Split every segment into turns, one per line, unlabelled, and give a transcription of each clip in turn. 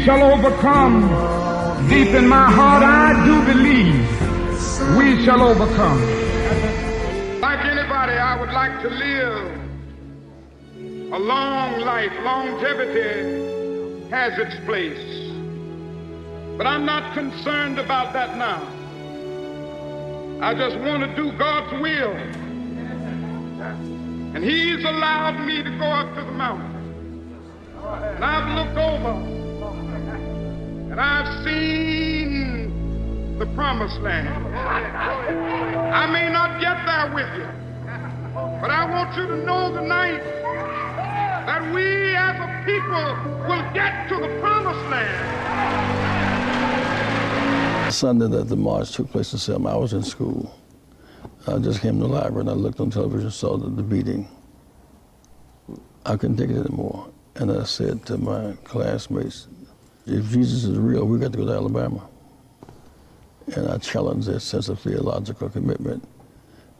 we shall overcome. Deep in my heart, I do believe we shall overcome. Like anybody, I would like to live a long life. Longevity has its place. But I'm not concerned about that now. I just want to do God's will. And He's allowed me to go up to the mountain. And I've looked over and I've seen the promised land. I may not get there with you, but I want you to know tonight that we as a people will get to the promised land.
Sunday that the march took place in Selma, I was in school. I just came to the library and I looked on television, saw the beating. I couldn't take it anymore. And I said to my classmates, if Jesus is real, we got to go to Alabama. And I challenged their sense of theological commitment.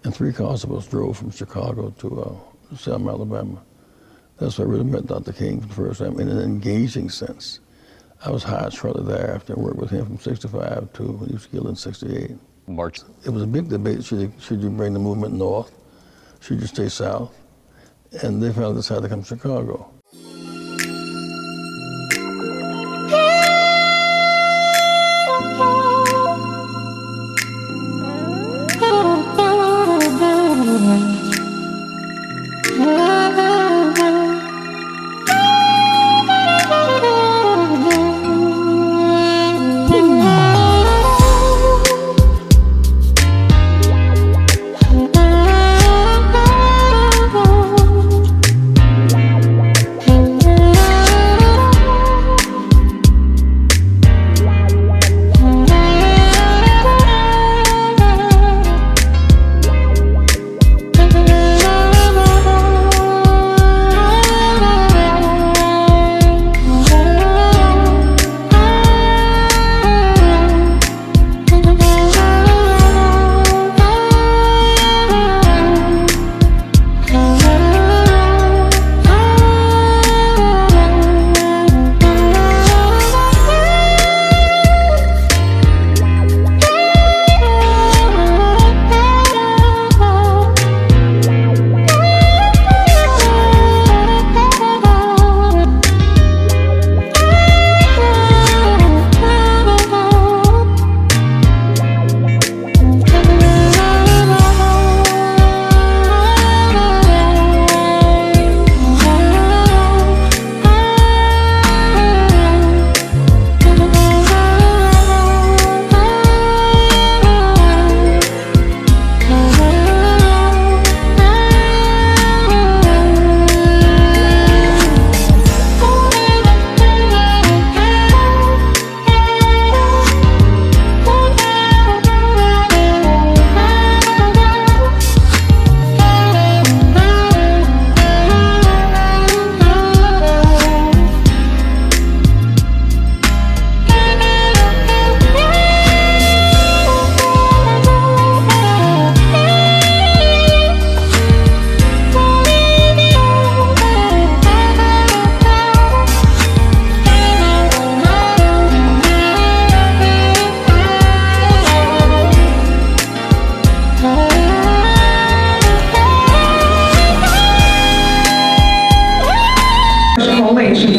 And 3 constables drove from Chicago to Selma, Alabama. That's what I really met Dr. King for the first time in an engaging sense. I was hired shortly thereafter and worked with him from 65 to when he was killed in 68.
March.
It was a big debate. Should you bring the movement north? Should you stay south? And they finally decided to come to Chicago.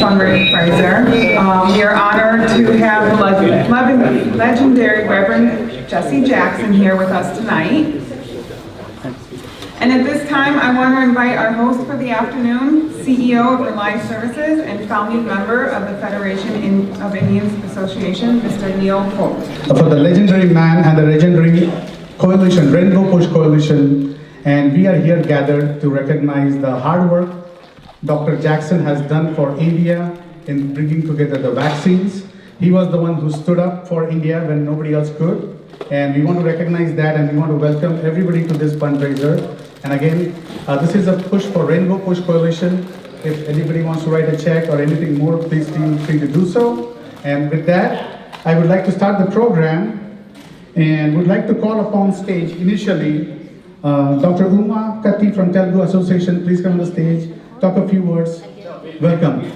Fundraiser. We are honored to have the legendary Rev Jessie Jackson here with us tonight. And at this time, I want to invite our host for the afternoon, CEO of Reliance Services and founding member of the Federation of Indians Association, Mr. Neil Holt.
For the legendary man and the legendary coalition, Rainbow Push Coalition, and we are here gathered to recognize the hard work Dr. Jackson has done for India in bringing together the vaccines. He was the one who stood up for India when nobody else could. And we want to recognize that, and we want to welcome everybody to this fundraiser. And again, this is a push for Rainbow Push Coalition. If anybody wants to write a check or anything more, please feel free to do so. And with that, I would like to start the program and would like to call upon stage initially Dr. Uma Katti from Telugu Association. Please come on the stage, talk a few words. Welcome.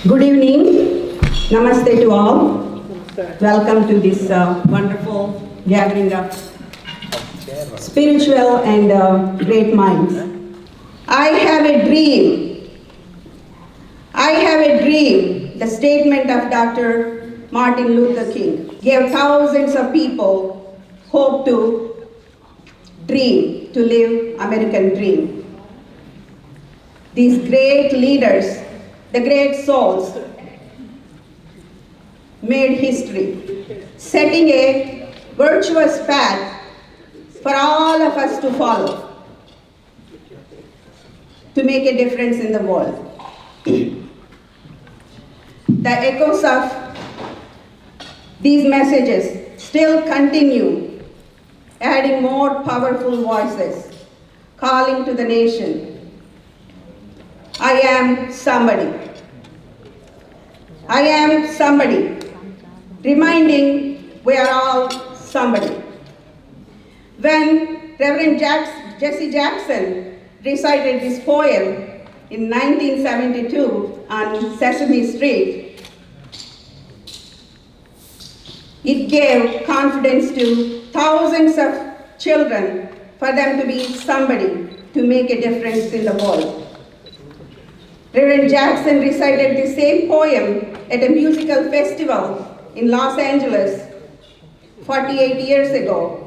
Good evening.
Namaste to all. Welcome to this wonderful gathering of spiritual and great minds. I have a dream. I have a dream. The statement of Dr. Martin Luther King gave thousands of people hope to dream, to live American dream. These great leaders, the great souls, made history, setting a virtuous path for all of us to follow, to make a difference in the world. The echoes of these messages still continue, adding more powerful voices, calling to the nation, I am somebody. I am somebody, reminding we are all somebody. When Rev Jessie Jackson recited this poem in 1972 on Sesame Street, it gave confidence to thousands of children for them to be somebody, to make a difference in the world. Rev Jackson recited the same poem at a musical festival in Los Angeles 48 years ago.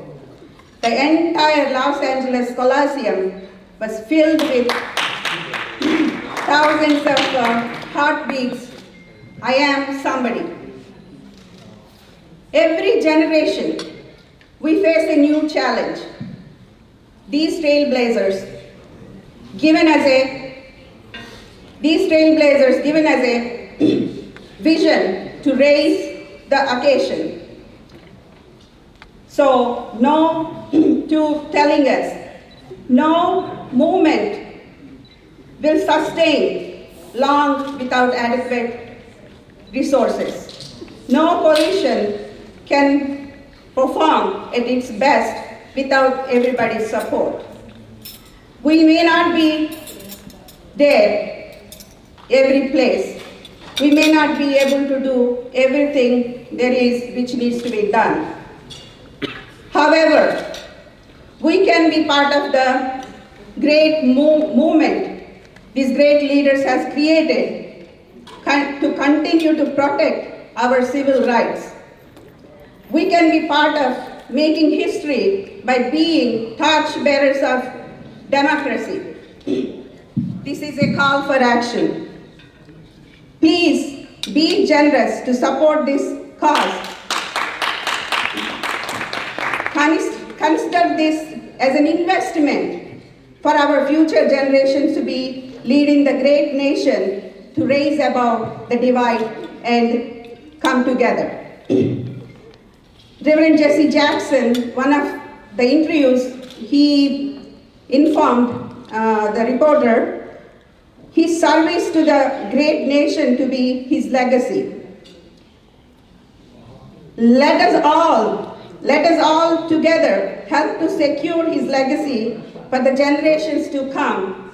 The entire Los Angeles Coliseum was filled with thousands of heartbeats. I am somebody. Every generation, we face a new challenge. These trailblazers given as a vision to raise the occasion. So, no to telling us, no movement will sustain long without adequate resources. No coalition can perform at its best without everybody's support. We may not be there every place. We may not be able to do everything there is which needs to be done. However, we can be part of the great movement these great leaders has created to continue to protect our civil rights. We can be part of making history by being torchbearers of democracy. This is a call for action. Please be generous to support this cause. Consider this as an investment for our future generations to be leading the great nation to raise above the divide and come together. Rev Jessie Jackson, one of the interviews, he informed the reporter his service to the great nation to be his legacy. Let us all together help to secure his legacy for the generations to come.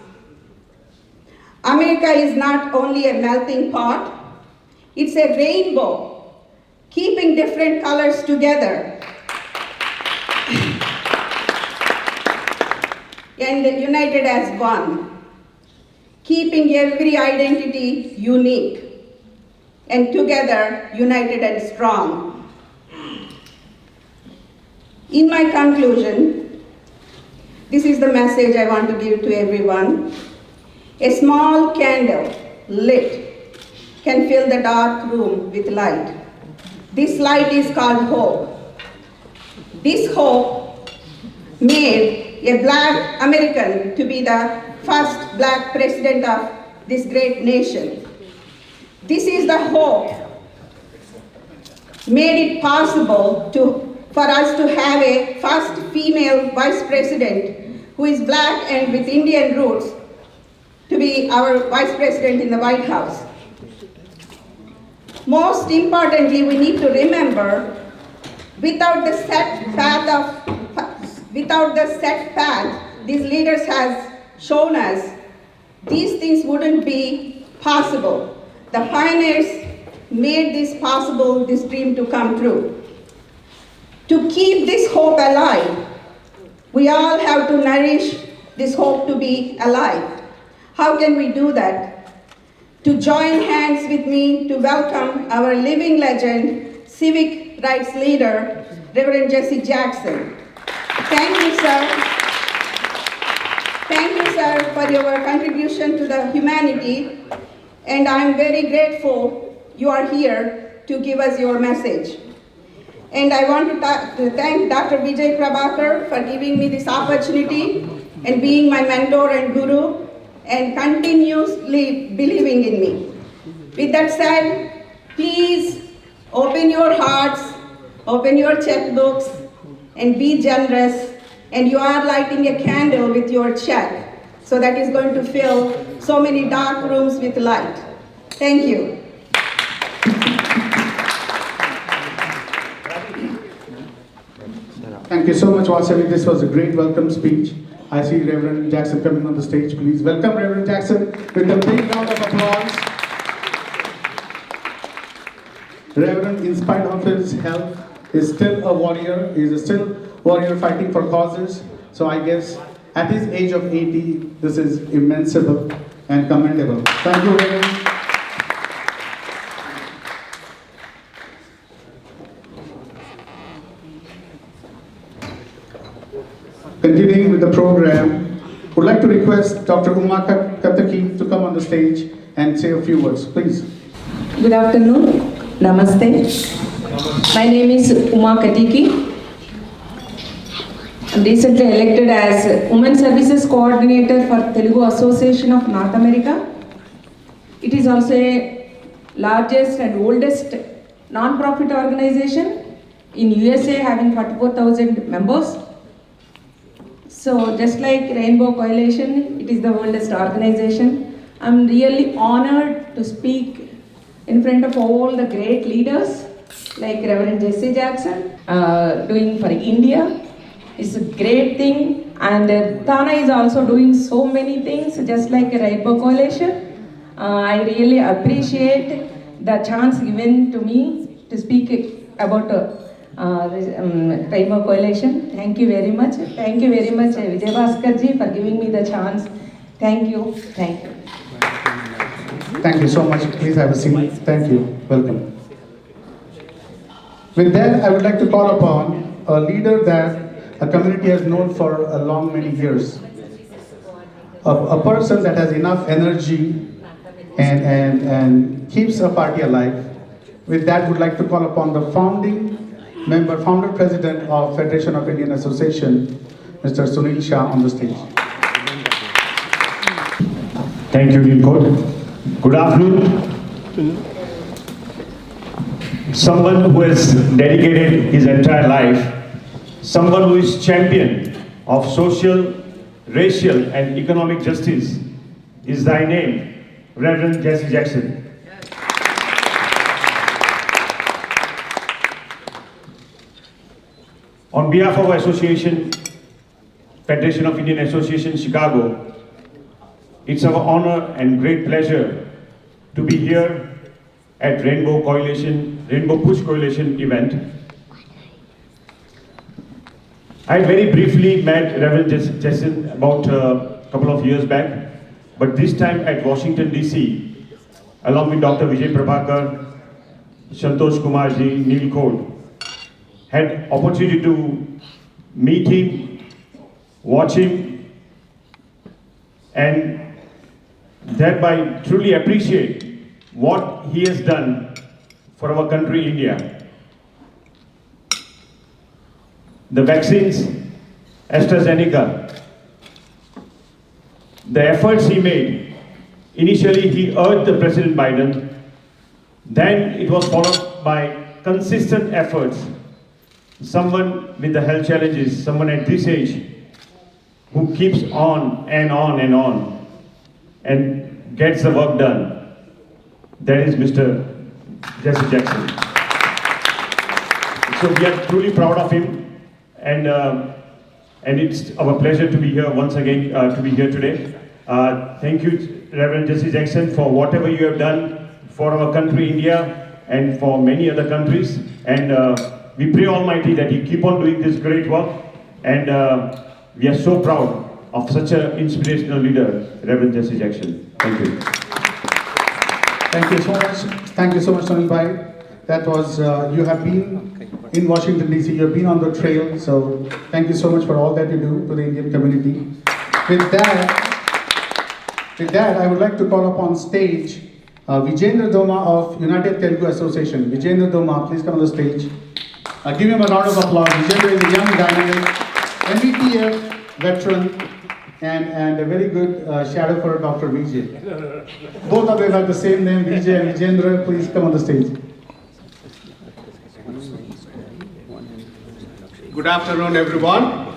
America is not only a melting pot, it's a rainbow, keeping different colors together and united as one, keeping every identity unique and together united and strong. In my conclusion, this is the message I want to give to everyone. A small candle lit can fill the dark room with light. This light is called hope. This hope made a Black American to be the first Black president of this great nation. This is the hope made it possible for us to have a first female vice president who is Black and with Indian roots to be our vice president in the White House. Most importantly, we need to remember, without the set path these leaders has shown us, these things wouldn't be possible. The pioneers made this possible, this dream to come true. To keep this hope alive, we all have to nourish this hope to be alive. How can we do that? To join hands with me to welcome our living legend, civic rights leader, Rev Jessie Jackson. Thank you, sir. Thank you, sir, for your contribution to the humanity, and I'm very grateful you are here to give us your message. And I want to thank Dr. Vijay Prabhakar for giving me this opportunity and being my mentor and guru and continuously believing in me. With that said, please open your hearts, open your checkbooks, and be generous. And you are lighting a candle with your check, so that is going to fill so many dark rooms with light. Thank you.
Thank you so much, Vasavi. This was a great welcome speech. I see Reverend Jackson coming on the stage. Please welcome Reverend Jackson with a big round of applause. Reverend, in spite of his health, is still a warrior. He is still a warrior fighting for causes. So I guess at his age of 80, this is immense and commendable. Thank you, Reverend. Continuing with the program, would like to request Dr. Uma Kataki to come on the stage and say a few words, please.
Good afternoon. Namaste. My name is Uma Katiki. I'm recently elected as Women Services Coordinator for Telugu Association of North America. It is also a largest and oldest non-profit organization in USA, having 44,000 members. So just like Rainbow Coalition, it is the oldest organization. I'm really honored to speak in front of all the great leaders like Rev Jessie Jackson, doing for India. It's a great thing, and Thana is also doing so many things just like Rainbow Coalition. I really appreciate the chance given to me to speak about Rainbow Coalition. Thank you very much. Thank you very much, Vijay Bhaskar ji, for giving me the chance. Thank you. Thank you.
Thank you so much. Please have a seat. Thank you. Welcome. With that, I would like to call upon a leader that a community has known for a long many years. A person that has enough energy and keeps a party alive. With that, would like to call upon the founder president of Federation of Indian Association, Mr. Sunil Shah, on the stage.
Thank you, Nilkot. Good afternoon. Someone who has dedicated his entire life, someone who is champion of social, racial and economic justice is thy name, Rev Jessie Jackson. On behalf of our association, Federation of Indian Association Chicago, it's our honor and great pleasure to be here at Rainbow Push Coalition event. I very briefly met Rev Jessie about a couple of years back, but this time at Washington DC, along with Dr. Vijay Prabhakar, Santosh Kumar ji, Neil Code, had opportunity to meet him, watch him, and thereby truly appreciate what he has done for our country, India. The vaccines, AstraZeneca, the efforts he made, initially he urged the President Biden, then it was followed by consistent efforts. Someone with the health challenges, someone at this age, who keeps on and on and on and gets the work done. That is Mr. Jessie Jackson. So we are truly proud of him, and it's our pleasure to be here once again, to be here today. Thank you, Reverend Jessie Jackson, for whatever you have done for our country, India, and for many other countries. And we pray Almighty that He keep on doing this great work. And we are so proud of such an inspirational leader, Rev Jessie Jackson. Thank you.
Thank you so much. Thank you so much, Sunil Bhai. That was, you have been in Washington DC, you have been on the trail, so thank you so much for all that you do to the Indian community. With that, I would like to call upon stage Vijendra Doma of United Telugu Association. Vijendra Doma, please come on the stage. Give him a round of applause. Vijendra is a young dynamic, MBTF veteran, and a very good shadow for Dr. Vijay. Both of them have the same name, Vijay and Vijendra. Please come on the stage.
Good afternoon, everyone.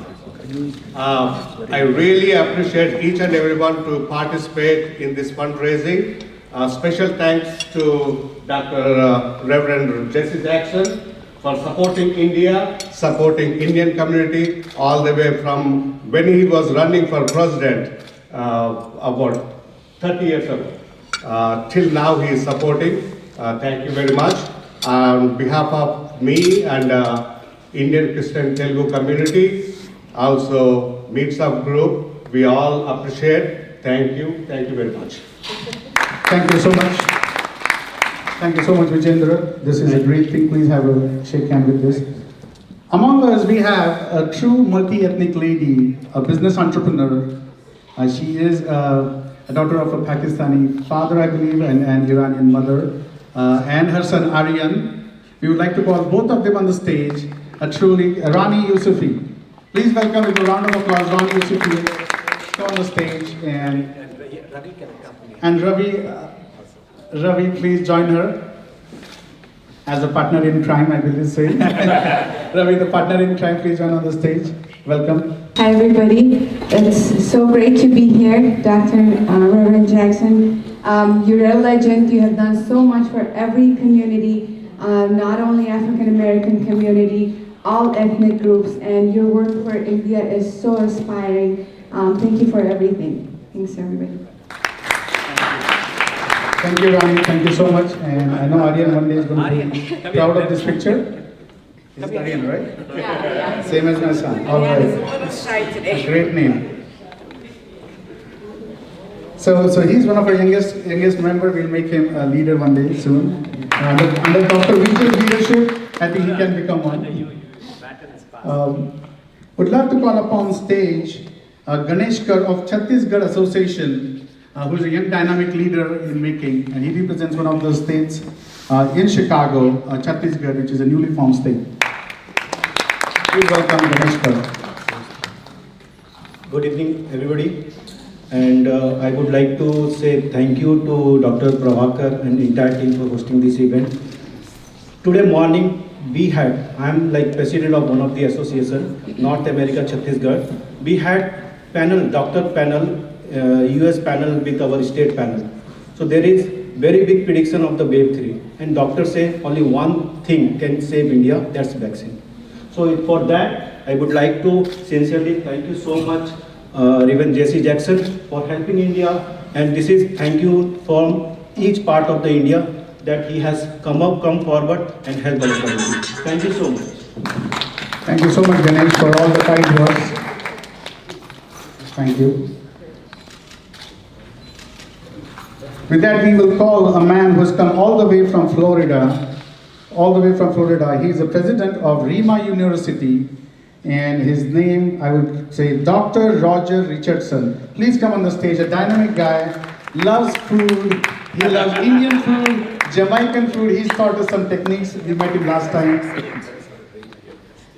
I really appreciate each and everyone to participate in this fundraising. Special thanks to Dr. Reverend Jessie Jackson for supporting India, supporting Indian community all the way from when he was running for president about 30 years ago. Till now he is supporting. Thank you very much. On behalf of me and Indian Christian Telugu community, also Meets Up Group, we all appreciate. Thank you very much.
Thank you so much. Thank you so much, Vijendra. This is a great thing. Please have a shake hand with this. Among us, we have a true multi-ethnic lady, a business entrepreneur. She is a daughter of a Pakistani father, I believe, and Iranian mother, and her son Aryan. We would like to call both of them on the stage. Truly, Rani Yusufi. Please welcome with a round of applause, Rani Yusufi, come on the stage, and Ravi, please join her as a partner in crime, I believe say. Ravi, the partner in crime, please join on the stage. Welcome.
Hi everybody, it's so great to be here, Dr. Reverend Jackson. You're a legend, you have done so much for every community, not only African American community, all ethnic groups, and your work for India is so inspiring. Thank you for everything. Thanks everybody.
Thank you, Rani. Thank you so much. And I know Aryan one day is going to be proud of this picture. Is it Aryan, right?
Yeah.
Same as my son. All right. A great name. So he's one of our youngest member. We'll make him a leader one day soon. Under Dr. Vijay's leadership, I think he can become one. Would love to call upon stage Ganesh Kar of Chhattisgarh Association, who is a young dynamic leader in making, and he represents one of the states in Chicago, Chhattisgarh, which is a newly formed state. Please welcome Ganesh Kar.
Good evening, everybody. And I would like to say thank you to Dr. Prabhakar and the entire team for hosting this event. Today morning, I'm like president of one of the association, North America Chhattisgarh. We had panel, doctor panel, US panel with our state panel. So there is very big prediction of the wave 3. And doctors say only one thing can save India, that's vaccine. So for that, I would like to sincerely thank you so much, Rev Jessie Jackson, for helping India. And this is thank you from each part of the India that he has come forward and helped our community. Thank you so much.
Thank you so much, Ganesh, for all the kind words. Thank you. With that, we will call a man who has come all the way from Florida. He is the president of Rima University, and his name, I would say, Dr. Roger Richardson. Please come on the stage. A dynamic guy, loves food. He loves Indian food, Jamaican food. He's taught us some techniques. We met him last time.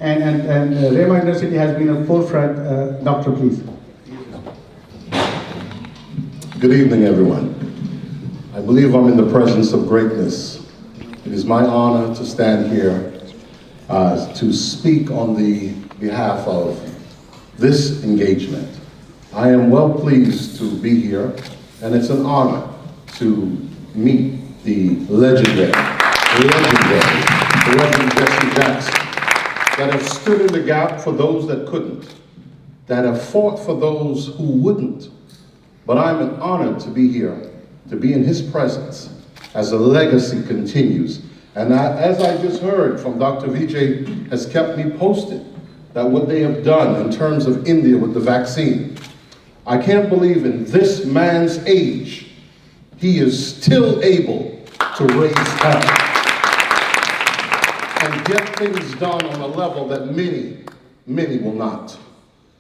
And Rima University has been a forefront. Doctor, please.
Good evening, everyone. I believe I'm in the presence of greatness. It is my honor to stand here to speak on the behalf of this engagement. I am well pleased to be here, and it's an honor to meet the legendary Rev Jessie Jackson, that have stood in the gap for those that couldn't, that have fought for those who wouldn't. But I'm honored to be here, to be in his presence as a legacy continues And as I just heard from Dr. Vijay, has kept me posted that what they have done in terms of India with the vaccine, I can't believe in this man's age, he is still able to raise hell and get things done on a level that many will not.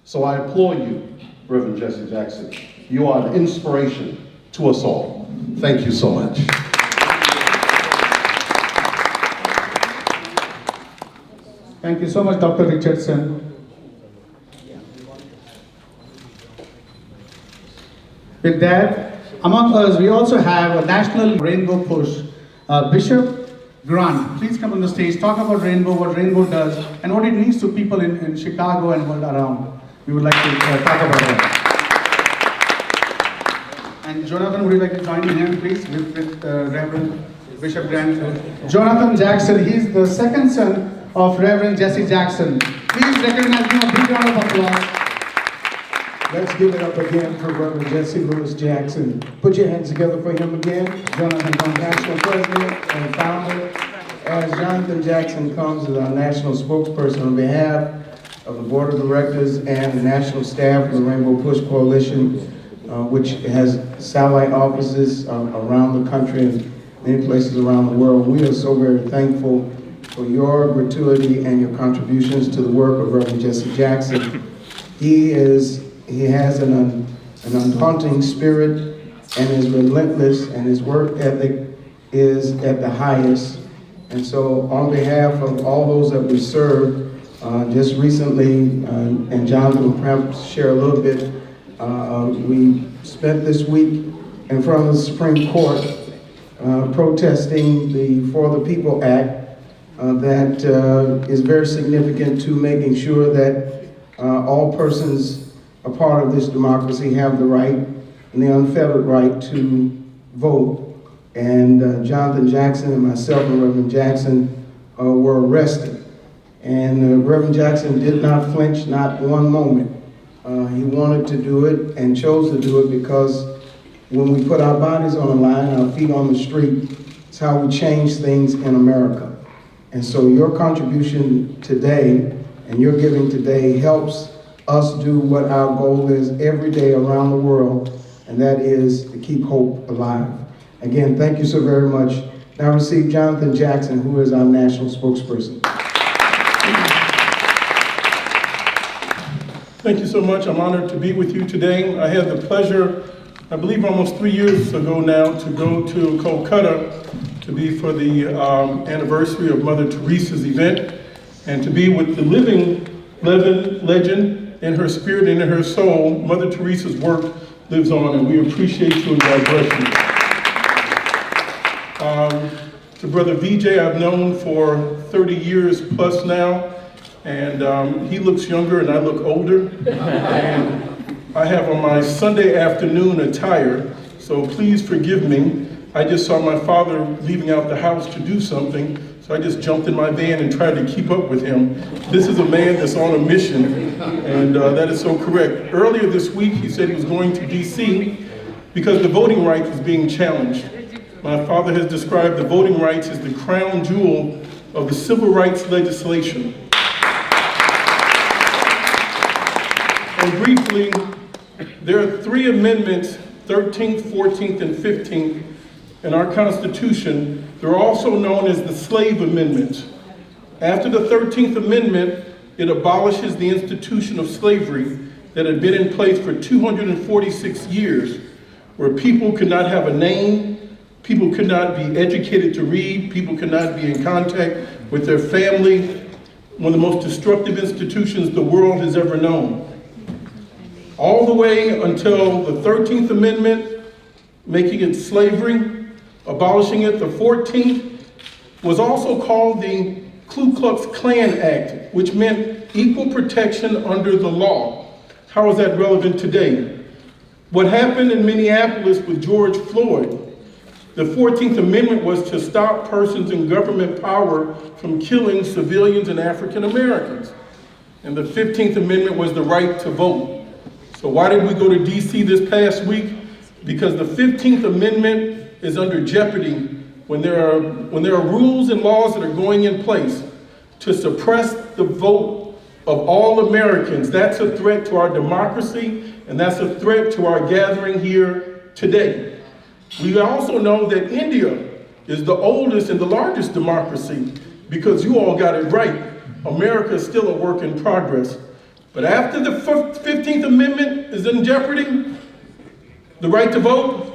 So I applaud you, Rev Jessie Jackson. You are an inspiration to us all. Thank you so much.
Thank you so much, Dr. Richardson. With that, among us, we also have a National Rainbow Push. Bishop Grant, please come on the stage, talk about Rainbow, what Rainbow does, and what it means to people in Chicago and world around. We would like to talk about that. And Jonathan, would you like to join in here, please, with Reverend Bishop Grant? Jonathan Jackson, he's the second son of Reverend Jessie Jackson. Please recognize him, a big round of applause.
Let's give it up again for Reverend Jessie Lewis Jackson. Put your hands together for him again. Jonathan, our national president and founder. As Jonathan Jackson comes as our national spokesperson on behalf of the board of directors and the national staff of the Rainbow Push Coalition, which has satellite offices around the country and many places around the world. We are so very thankful for your gratuity and your contributions to the work of Reverend Jessie Jackson. He has an undaunting spirit and is relentless, and his work ethic is at the highest. And so on behalf of all those that we serve, just recently, and Jonathan will perhaps share a little bit, we spent this week in front of the Supreme Court protesting the For the People Act that is very significant to making sure that all persons a part of this democracy have the right and the unfettered right to vote. And Jonathan Jackson and myself and Reverend Jackson were arrested. And Reverend Jackson did not flinch, not one moment. He wanted to do it and chose to do it because when we put our bodies on the line, our feet on the street, it's how we change things in America. And so your contribution today and your giving today helps us do what our goal is every day around the world, and that is to keep hope alive. Again, thank you so very much. Now receive Jonathan Jackson, who is our national spokesperson.
Thank you so much. I'm honored to be with you today. I had the pleasure, I believe almost 3 years ago now, to go to Calcutta to be for the anniversary of Mother Teresa's event, and to be with the living legend. In her spirit and in her soul, Mother Teresa's work lives on, and we appreciate you and God bless you. To Brother Vijay, I've known for 30 years plus now, and he looks younger and I look older. And I have on my Sunday afternoon attire, so please forgive me. I just saw my father leaving out the house to do something, so I just jumped in my van and tried to keep up with him. This is a man that's on a mission, and that is so correct. Earlier this week, he said he was going to DC because the voting rights was being challenged. My father has described the voting rights as the crown jewel of the civil rights legislation. And briefly, there are 3 amendments, 13th, 14th, and 15th, in our Constitution. They're also known as the Slave Amendments. After the 13th Amendment, it abolishes the institution of slavery that had been in place for 246 years, where people could not have a name, people could not be educated to read, people could not be in contact with their family, one of the most destructive institutions the world has ever known. All the way until the 13th Amendment, making it slavery, abolishing it. The 14th was also called the Ku Klux Klan Act, which meant equal protection under the law. How is that relevant today? What happened in Minneapolis with George Floyd, the 14th Amendment was to stop persons in government power from killing civilians and African Americans. And the 15th Amendment was the right to vote. So why did we go to DC this past week? Because the 15th Amendment is under jeopardy when there are rules and laws that are going in place to suppress the vote of all Americans, that's a threat to our democracy, and that's a threat to our gathering here today. We also know that India is the oldest and the largest democracy because you all got it right. America is still a work in progress. But after the 15th Amendment is in jeopardy, the right to vote,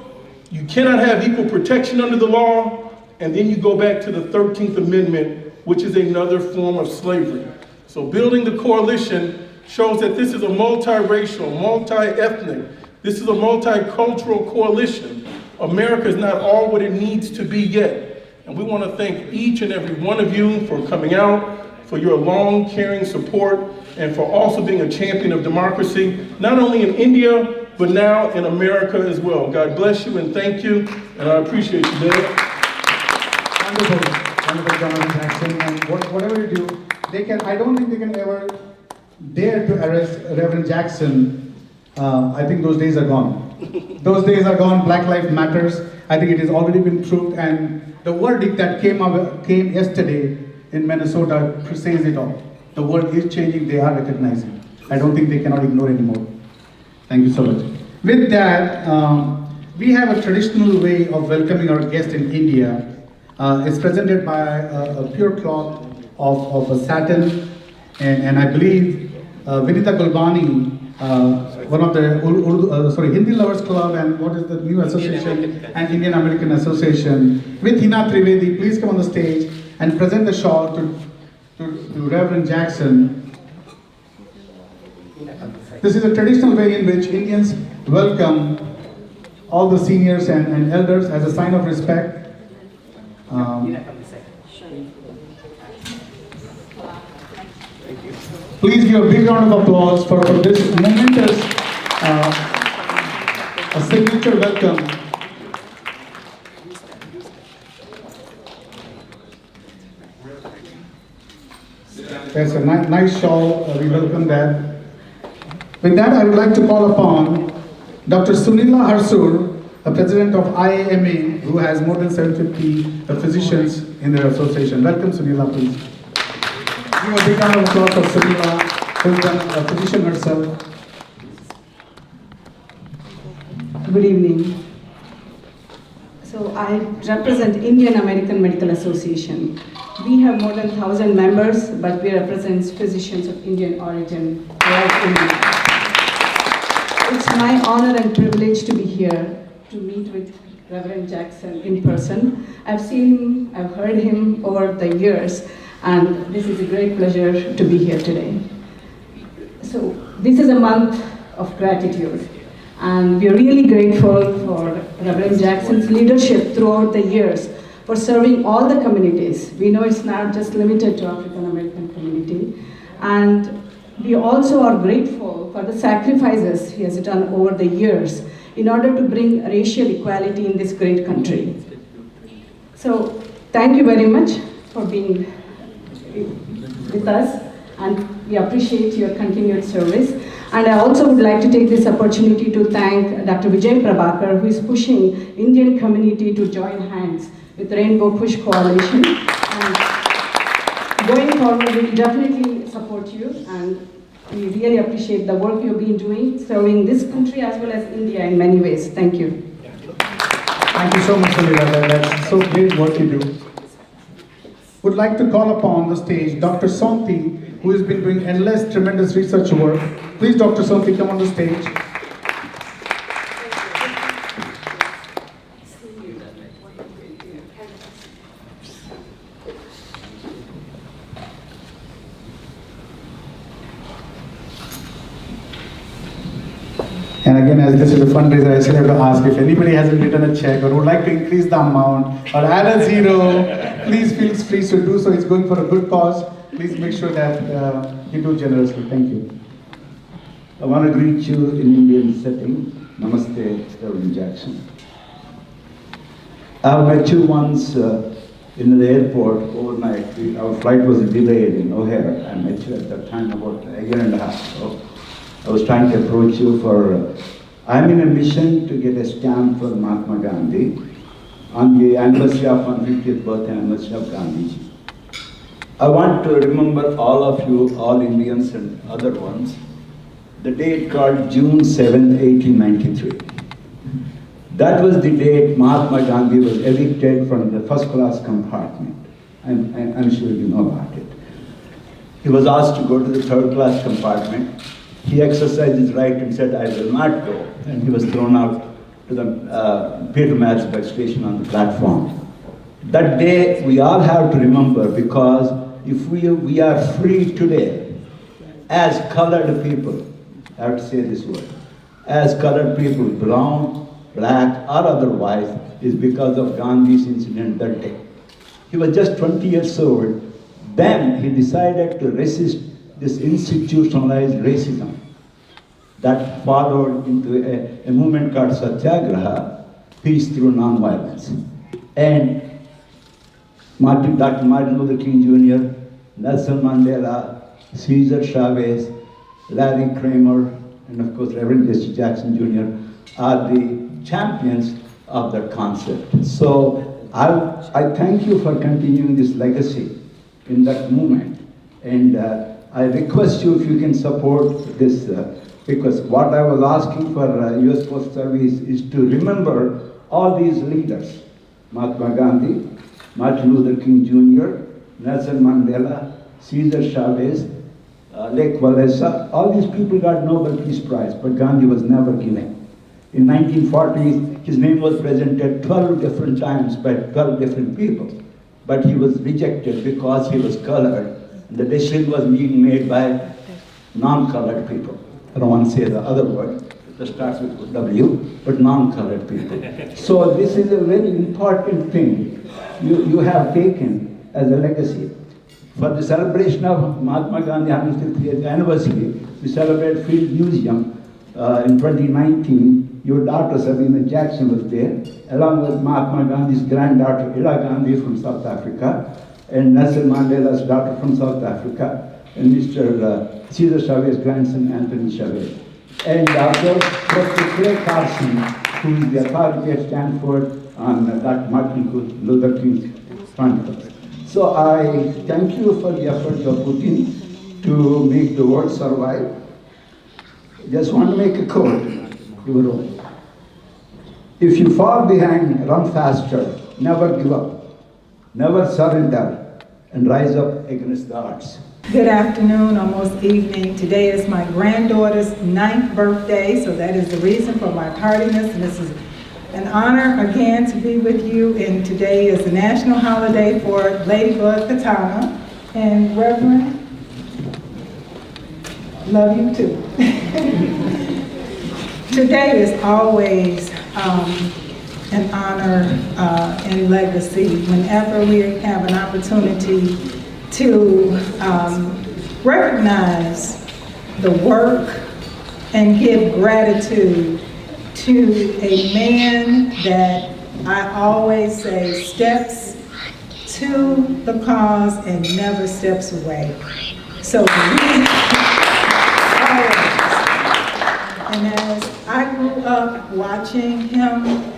you cannot have equal protection under the law, and then you go back to the 13th Amendment, which is another form of slavery. So building the coalition shows that this is a multiracial, multi-ethnic, this is a multicultural coalition. America is not all what it needs to be yet. And we want to thank each and every one of you for coming out, for your long, caring support, and for also being a champion of democracy, not only in India, but now in America as well. God bless you and thank you, and I appreciate you, Dad.
Wonderful, Jonathan Jackson, and whatever you do, I don't think they can ever dare to arrest Reverend Jackson. I think those days are gone. Those days are gone. Black Lives Matters. I think it has already been proved, and the verdict that came yesterday in Minnesota says it all. The world is changing. They are recognizing. I don't think they cannot ignore anymore. Thank you so much. With that, we have a traditional way of welcoming our guest in India. It's presented by a pure cloth of a satin, and I believe Vinita Gulbani, one of the Hindi Lovers Club, and what is the new association, and Indian American Association, with Hina Trivedi, please come on the stage and present the shawl to Reverend Jackson. This is a traditional way in which Indians welcome all the seniors and elders as a sign of respect. Please give a big round of applause for this momentous a signature welcome. That's a nice shawl. We welcome that. With that, I would like to call upon Dr. Sunila Harsur, a president of IAMA, who has more than 750 physicians in their association. Welcome, Sunila, please. Give a big round of applause for Sunila, who is a physician herself.
Good evening. So I represent Indian American Medical Association. We have more than 1,000 members, but we represent physicians of Indian origin throughout India. It's my honor and privilege to be here to meet with Reverend Jackson in person. I've seen him, I've heard him over the years, and this is a great pleasure to be here today. So this is a month of gratitude, and we're really grateful for Reverend Jackson's leadership throughout the years for serving all the communities. We know it's not just limited to African American community, and we also are grateful for the sacrifices he has done over the years in order to bring racial equality in this great country. So thank you very much for being with us, and we appreciate your continued service. And I also would like to take this opportunity to thank Dr. Vijay Prabhakar, who is pushing Indian community to join hands with Rainbow Push Coalition. And going forward, we will definitely support you, and we really appreciate the work you've been doing, serving this country as well as India in many ways. Thank you.
Thank you so much, Sunila. That's so great work you do. Would like to call upon the stage Dr. Sonti, who has been doing endless, tremendous research work. Please, Dr. Sonti, come on the stage. And again, as this is a fundraiser, I still have to ask if anybody hasn't written a check or would like to increase the amount or add a zero, please feel free to do so. It's going for a good cause. Please make sure that you do generously. Thank you.
I want to greet you in Indian setting. Namaste, Reverend Jackson. I met you once in the airport overnight. Our flight was delayed in O'Hare. I met you at that time about a year and a half ago. I was trying to approach you for, I'm in a mission to get a stamp for Mahatma Gandhi on the anniversary of 150th birthday anniversary of Gandhiji. I want to remember all of you, all Indians and other ones, the date called June 7, 1893. That was the date Mahatma Gandhi was evicted from the first class compartment. I'm sure you know about it. He was asked to go to the third class compartment. He exercised his right and said, I will not go. And he was thrown out to the Peter Madsburg station on the platform. That day we all have to remember, because if we are free today as colored people, I have to say this word, as colored people, brown, black or otherwise, is because of Gandhi's incident that day. He was just 20 years old. Then he decided to resist this institutionalized racism that followed into a movement called Satyagraha, peace through nonviolence. And Dr. Martin Luther King Jr., Nelson Mandela, Cesar Chavez, Larry Kramer, and of course Rev Jessie Jackson Jr. are the champions of that concept. So I thank you for continuing this legacy in that movement. And I request you if you can support this, because what I was asking for US Postal Service is to remember all these leaders, Mahatma Gandhi, Martin Luther King Jr., Nelson Mandela, Cesar Chavez, Lech Walesa. All these people got Nobel Peace Prize, but Gandhi was never given. In 1940s, his name was presented 12 different times by 12 different people, but he was rejected because he was colored. The decision was being made by non-colored people. I don't want to say the other word that starts with W, but non-colored people. So this is a very important thing you have taken as a legacy. For the celebration of Mahatma Gandhi 150th anniversary, we celebrate Field Museum in 2019. Your daughter Sabina Jackson was there, along with Mahatma Gandhi's granddaughter Ida Gandhi from South Africa, and Nelson Mandela's daughter from South Africa, and Mr. Cesar Chavez's grandson Anthony Chavez. And also Dr. Clay Carson, who is the authority at Stanford on Dr. Martin Luther King's funeral. So I thank you for the effort you are putting to make the world survive. Just want to make a quote, your own. If you fall behind, run faster, never give up, never surrender, and rise up against the odds.
Good afternoon, almost evening. Today is my granddaughter's 9th birthday, so that is the reason for my tardiness, and this is an honor again to be with you. And today is the national holiday for Ladybug Katana. And Reverend, love you too. Today is always an honor and legacy whenever we have an opportunity to recognize the work and give gratitude to a man that I always say steps to the cause and never steps away. So and as I grew up watching him,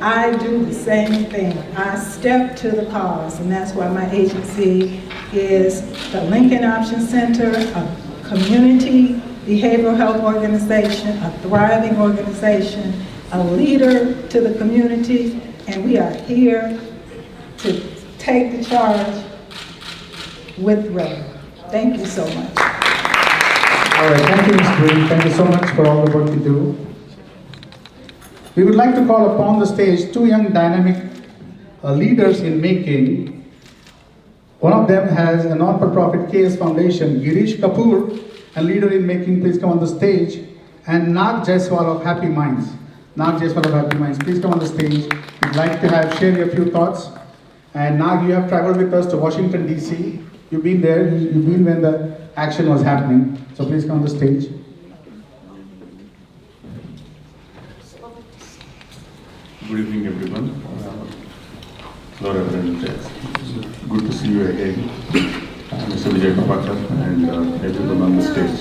I do the same thing. I step to the cause, and that's why my agency is the Lincoln Option Center, a community behavioral health organization, a thriving organization, a leader to the community, and we are here to take the charge with Rev. Thank you so much.
All right, thank you, Ms. Green. Thank you so much for all the work you do. We would like to call upon the stage two young dynamic leaders in making. One of them has a non-for-profit KS Foundation, Girish Kapoor, a leader in making, please come on the stage, and Nag Jaiswal of Happy Minds. Nag Jaiswal of Happy Minds, please come on the stage. We'd like to share your few thoughts. And Nag, you have traveled with us to Washington, D.C. You've been there, you've been when the action was happening. So please come on the stage.
Good evening, everyone. Hello, Reverend Jackson. Good to see you again. Mr. Vijay Prabhakar and everyone on the stage.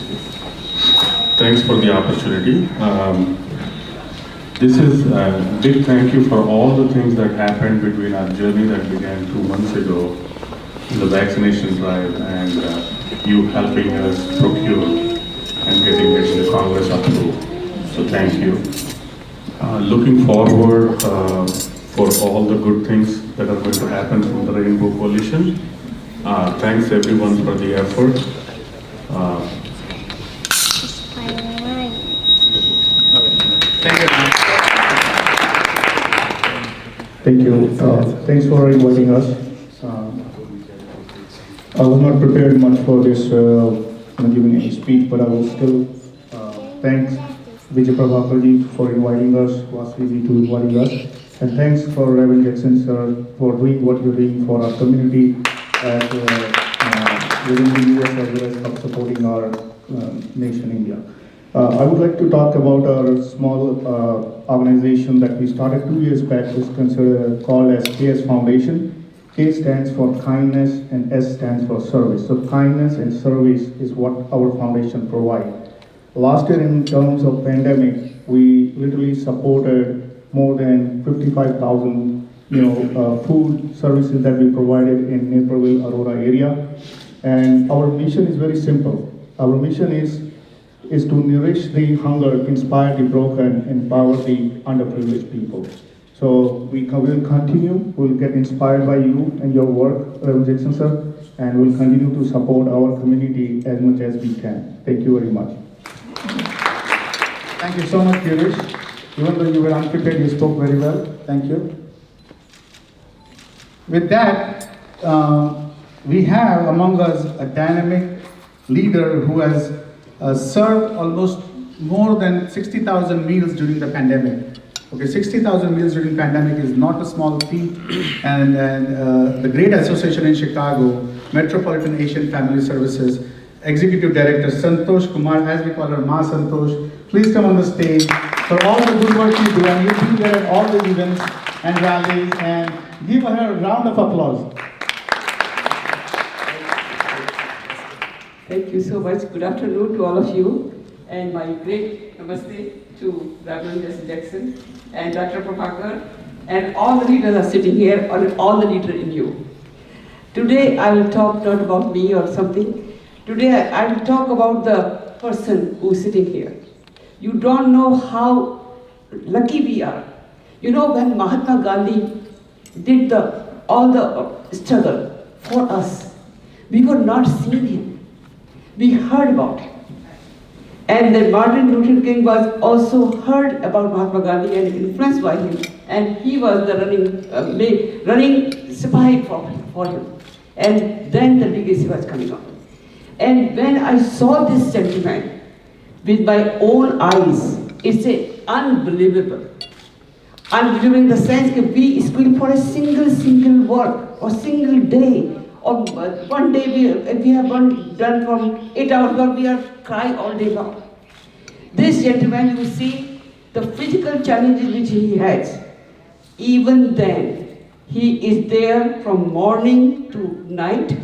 Thanks for the opportunity. This is a big thank you for all the things that happened between our journey that began 2 months ago, the vaccination drive, and you helping us procure and getting it in the Congress approved. So thank you. Looking forward for all the good things that are going to happen from the Rainbow Coalition. Thanks everyone for the effort.
Thank you. Thank you. Thanks for inviting us. I was not prepared much for this, giving any speech, but I will still thanks Vijay Prabhakarji for inviting us, Vasiji to inviting us, and thanks for Rev Jessie sir for doing what you're doing for our community within the US as well as supporting our nation India. I would like to talk about our small organization that we started 2 years back. It's called as KS Foundation. K stands for kindness and S stands for service. So kindness and service is what our foundation provides. Last year in terms of pandemic, we literally supported more than 55,000 food services that we provided in Naperville, Aurora area. And our mission is very simple. Our mission is to nourish the hunger, inspire the broken, empower the underprivileged people. So we will continue, we'll get inspired by you and your work, Rev Jessie sir, and we'll continue to support our community as much as we can. Thank you very much. Thank you so much, Girish. Even though you were unprepared, you spoke very well. Thank you. With that, we have among us a dynamic leader who has served almost more than 60,000 meals during the pandemic. Okay, 60,000 meals during pandemic is not a small feat, and the great association in Chicago, Metropolitan Asian Family Services, Executive Director Santosh Kumar, as we call her Ma Santosh, please come on the stage for all the good work you do, and you'll be there at all the events and rallies, and give her a round of applause.
Thank you so much. Good afternoon to all of you, and my great namaste to Rev Jessie Jackson and Dr. Prabhakar, and all the leaders are sitting here, and all the leaders in you. Today I will talk not about me or something. Today I will talk about the person who is sitting here. You don't know how lucky we are. You know, when Mahatma Gandhi did all the struggle for us, we were not seeing him. We heard about him. And then Martin Luther King was also heard about Mahatma Gandhi and influenced by him. And he was the running Sipahi for him. And then the legacy was coming up. And when I saw this gentleman with my own eyes, it's unbelievable. Unbelievable in the sense that we scream for a single work or single day. Or one day we have done from 8 hours work, we are crying all day long. This gentleman, you see the physical challenges which he has. Even then, he is there from morning to night.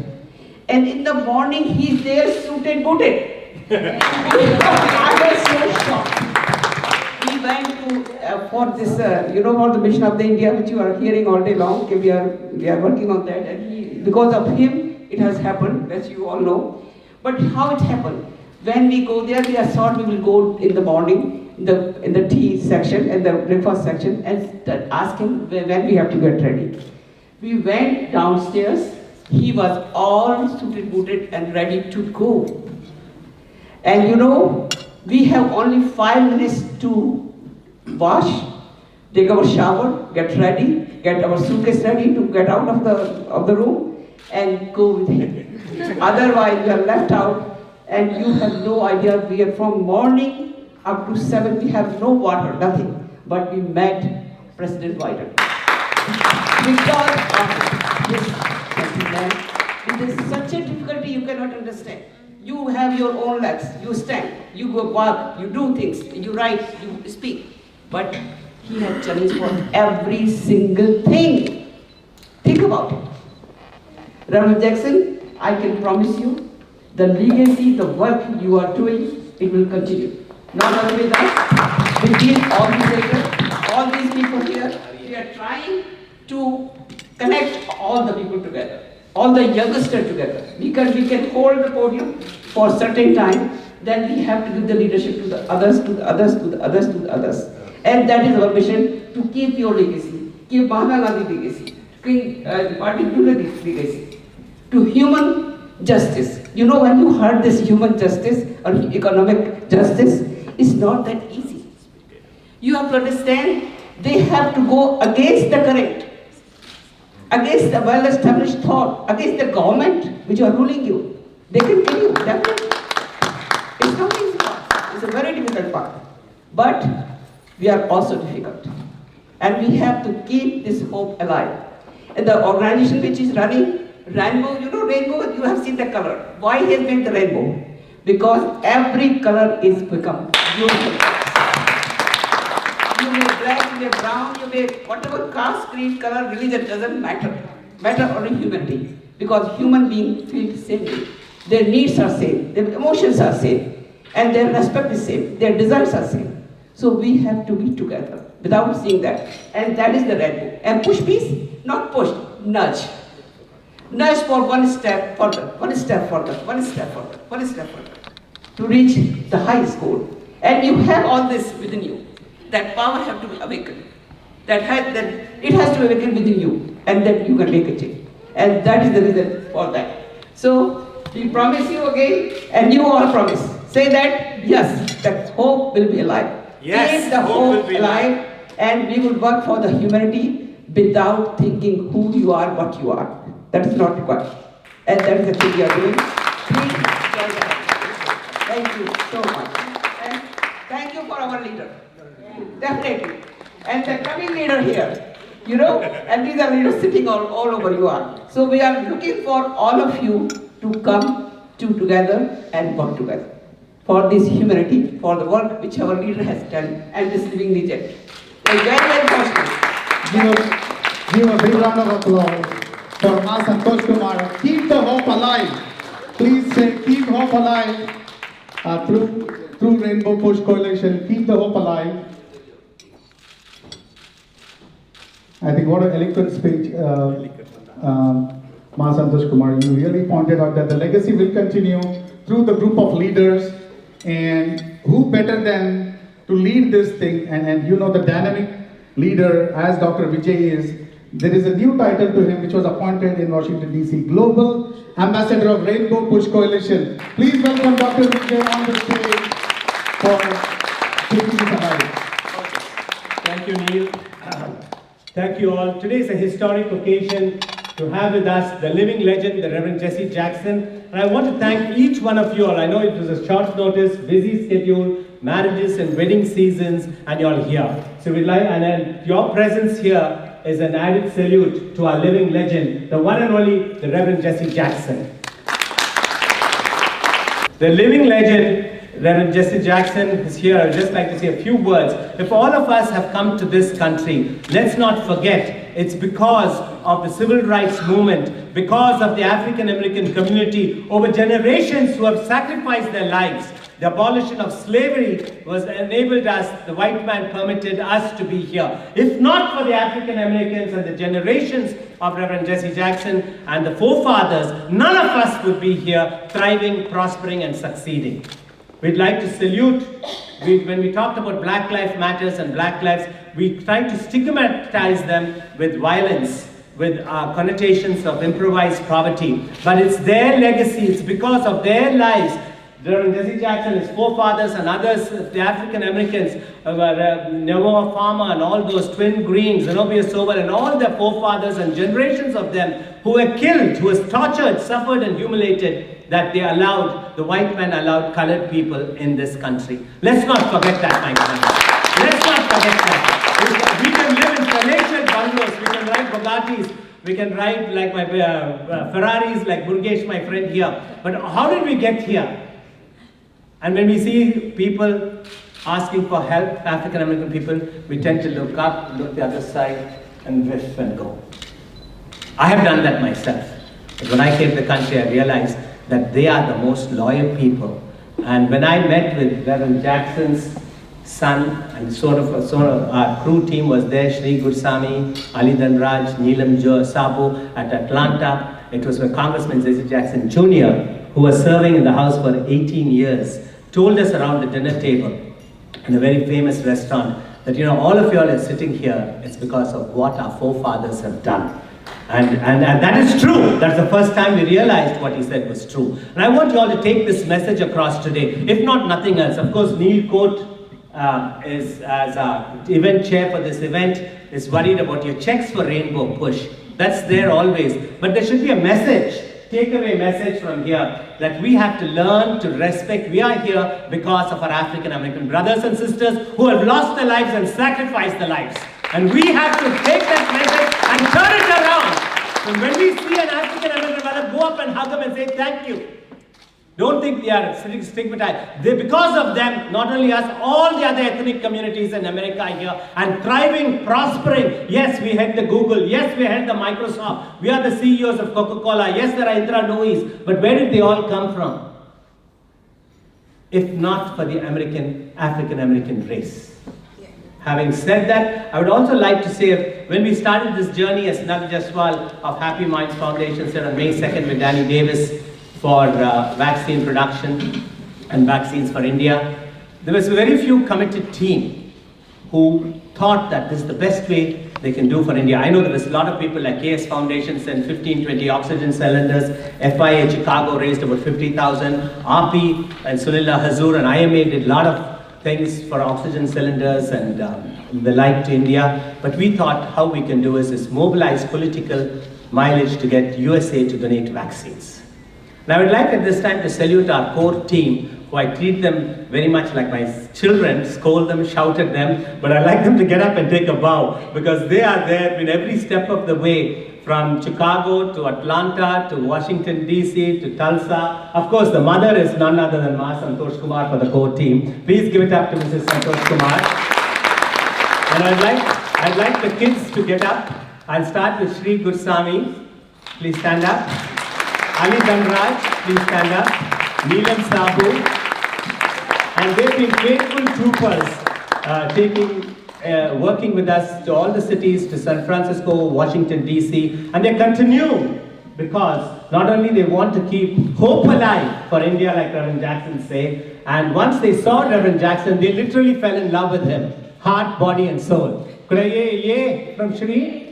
And in the morning, he's there suited, booted. I was so shocked. We went to, for this, for the mission of the India, which you are hearing all day long. Okay, we are working on that. And because of him, it has happened, as you all know. But how it happened? When we go there, we thought we will go in the morning, in the tea section and the breakfast section, and ask him when we have to get ready. We went downstairs. He was all suited, booted, and ready to go. And we have only 5 minutes to wash, take our shower, get ready, get our suitcase ready to get out of the room, and go with him. Otherwise, we are left out. And you have no idea, we are from morning up to 7, we have no water, nothing. But we met President Biden. Because of this gentleman, it is such a difficulty you cannot understand. You have your own legs, you stand, you go walk, you do things, you write, you speak. But he had challenge for every single thing. Think about it. Rev Jackson, I can promise you, the legacy, the work you are doing, it will continue. Not only with us, with these organizers,
all the people together, all the youngsters together. We can hold the podium for a certain time, then we have to give the leadership to the others, to the others, to the others, to the others. And that is our mission, to keep your legacy, keep Mahatma Gandhi legacy, keep Martin Luther King legacy, to human justice. You know, when you heard this human justice or economic justice, it's not that easy. You have to understand, they have to go against the current, against the well-established thought, against the government which are ruling you. They can kill you, definitely. It's not easy path. It's a very difficult path. But we are also difficult. And we have to keep this hope alive. And the organization which is running, rainbow, you know rainbow, you have seen the color. Why he has made the rainbow? Because every color is become beautiful. You may black, you may brown, you may whatever caste, creed, color, religion, doesn't matter. Matter only humanity. Because human beings feel the same way. Their needs are same, their emotions are same, and their respect is same, their desires are same. So we have to be together without seeing that. And that is the rainbow. And push peace, not push, nudge. Nudge for one step further, one step further, one step further, one step further, to reach the highest goal. And you have all this within you. That power has to be awakened. That it has to be awakened within you, and then you can make a change. And that is the reason for that. So we promise you again, and you all promise. Say that, yes, that hope will be alive.
Yes,
keep the hope will be alive, and we will work for the humanity without thinking who you are, what you are. That is not required. And that is the thing we are doing. Please join us. Thank you so much. And thank you for our leader. Definitely. And the coming leader here, you know, and these are leaders sitting all over you are. So we are looking for all of you to come together and work together for this humanity, for the work which our leader has done, and this living legend. We are very, very fortunate.
Give a big round of applause for Ma Santosh Kumar. Keep the hope alive. Please say, keep hope alive through Rainbow Push Coalition. Keep the hope alive. I think what an eloquent speech, Ma Santosh Kumar. You really pointed out that the legacy will continue through the group of leaders, and who better than to lead this thing, and you know the dynamic leader as Dr. Vijay is. There is a new title to him which was appointed in Washington DC, Global Ambassador of Rainbow Push Coalition. Please welcome Dr. Vijay on the stage for taking this alive.
Thank you, Neil. Thank you all. Today is a historic occasion to have with us the living legend, the Rev Jessie Jackson. And I want to thank each one of you all. I know it was a short notice, busy schedule, marriages and wedding seasons, and you're all here. So we'd like, and your presence here is an added salute to our living legend, the one and only, the Rev Jessie Jackson. The living legend, Rev Jessie Jackson, is here. I'd just like to say a few words. If all of us have come to this country, let's not forget it's because of the civil rights movement, because of the African American community over generations who have sacrificed their lives. The abolition of slavery was enabled us, the white man permitted us to be here. If not for the African Americans and the generations of Rev Jessie Jackson and the forefathers, none of us would be here thriving, prospering and succeeding. We'd like to salute, when we talked about Black Lives Matters and Black Lives, we tried to stigmatize them with violence, with connotations of improvised poverty. But it's their legacy, it's because of their lives. Rev Jessie Jackson, his forefathers and others, the African Americans, Noah Farmer and all those twin Greens, Zenobia Sober and all their forefathers and generations of them who were killed, who were tortured, suffered and humiliated, that they allowed, the white men allowed colored people in this country. Let's not forget that, my friends. Let's not forget that. We can live in palatial bungalows, we can ride Bugattis, we can ride like my Ferraris, like Burgesh, my friend here. But how did we get here? And when we see people asking for help, African American people, we tend to look up, look the other side, and whiff and go. I have done that myself. But when I came to the country, I realized that they are the most loyal people. And when I met with Rev Jackson's
son, and sort of our crew team was there, Shri Gursami, Ali Dhanraj, Neelam Sabo at Atlanta. It was when Congressman Jesse Jackson Jr., who was serving in the House for 18 years, told us around the dinner table in a very famous restaurant that, all of you all are sitting here, it's because of what our forefathers have done. And that is true. That's the first time we realized what he said was true. And I want you all to take this message across today, if not nothing else. Of course, Neil Coate is, as our event chair for this event, is worried about your checks for Rainbow Push. That's there always. But there should be a message, takeaway message from here, that we have to learn to respect. We are here because of our African American brothers and sisters who have lost their lives and sacrificed their lives. And we have to take that message and turn it around. And when we see an African American brother, go up and hug them and say thank you. Don't think they are stigmatized. Because of them, not only us, all the other ethnic communities in America are here and thriving, prospering. Yes, we had the Google. Yes, we had the Microsoft. We are the CEOs of Coca-Cola. Yes, there are Indra Nooyis. But where did they all come from? If not for the African American race. Having said that, I would also like to say, when we started this journey as Navi Jaswal of Happy Minds Foundation said on May 2nd with Danny Davis for vaccine production and vaccines for India, there was a very few committed team who thought that this is the best way they can do for India. I know there was a lot of people like KS Foundation sent 15, 20 oxygen cylinders, FIA Chicago raised about 50,000, RP and Sunila Hazur and IMA did a lot of things for oxygen cylinders and the like to India. But we thought how we can do is mobilize political mileage to get USA to donate vaccines. Now I would like at this time to salute our core team, who I treat them very much like my children, scold them, shout at them, but I like them to get up and take a bow because they are there in every step of the way, from Chicago to Atlanta to Washington DC to Tulsa. Of course, the mother is none other than Ma Santosh Kumar for the core team. Please give it up to Mrs. Santosh Kumar. And I'd like the kids to get up. I'll start with Shri Gursami. Please stand up. Ali Dhanraj, please stand up. Neelam Sabu. And they've been faithful troopers, working with us to all the cities, to San Francisco, Washington, D.C. And they continue because not only they want to keep hope alive for India, like Reverend Jackson said, and once they saw Reverend Jackson, they literally fell in love with him, heart, body, and soul. Could I hear from Shri?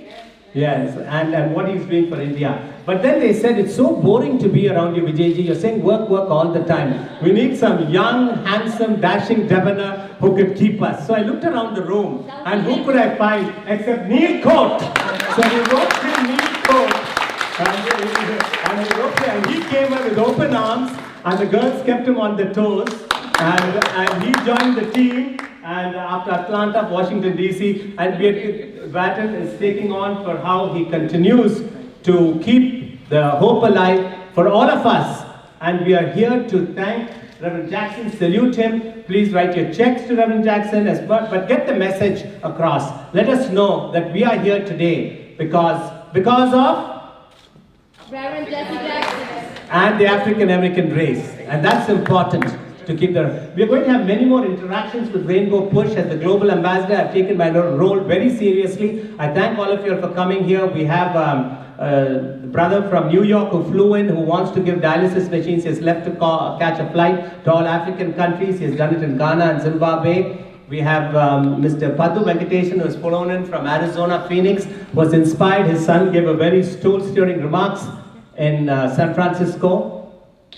Yes, and what he's doing for India. But then they said, it's so boring to be around you, Vijayji. You're saying work all the time. We need some young, handsome, dashing debonair who could keep us. So I looked around the room, and who could I find except Neil Coate? So we wrote him Neil Coate, and he came up with open arms, and the girls kept him on the toes, and he joined the team. And after Atlanta, Washington, D.C., and Batten is taking on for how he continues to keep the hope alive for all of us. And we are here to thank Reverend Jackson, salute him. Please write your checks to Reverend Jackson, but get the message across. Let us know that we are here today because of
Reverend Jesse Jackson
and the African American race. And that's important. To keep the, we are going to have many more interactions with Rainbow Push as the global ambassador. I've taken my role very seriously. I thank all of you for coming here. We have a brother from New York who flew in, who wants to give dialysis machines. He has left to catch a flight to all African countries. He has done it in Ghana and Zimbabwe. We have Mr. Padhu Venkatesan, who has flown in from Arizona, Phoenix, was inspired. His son gave a very soul-stirring remarks in San Francisco.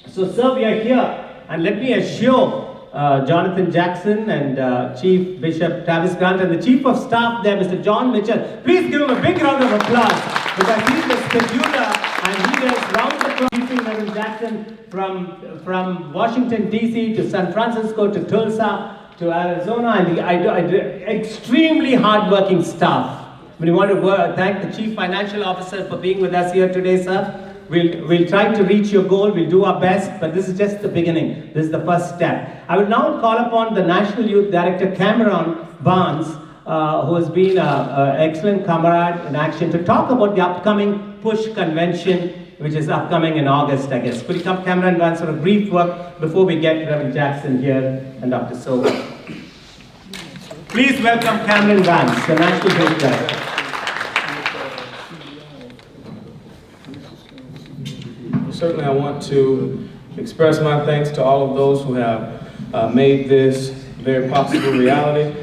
So, sir, we are here. And let me assure Jonathan Jackson and Chief Bishop Travis Grant and the Chief of Staff there, Mr. John Mitchell. Please give him a big round of applause because he's the scheduler and he does round the clock keeping Reverend Jackson from Washington, D.C. to San Francisco to Tulsa to Arizona. And I do extremely hardworking staff. We want to thank the Chief Financial Officer for being with us here today, sir. We'll try to reach your goal, we'll do our best, but this is just the beginning. This is the first step. I will now call upon the National Youth Director, Cameron Barnes, who has been an excellent comrade in action, to talk about the upcoming PUSH convention, which is upcoming in August, I guess. Could you come, Cameron Barnes, for a brief work before we get Reverend Jackson here and Dr. Silva? Please welcome Cameron Vance, the National Director.
Certainly I want to express my thanks to all of those who have made this very possible reality.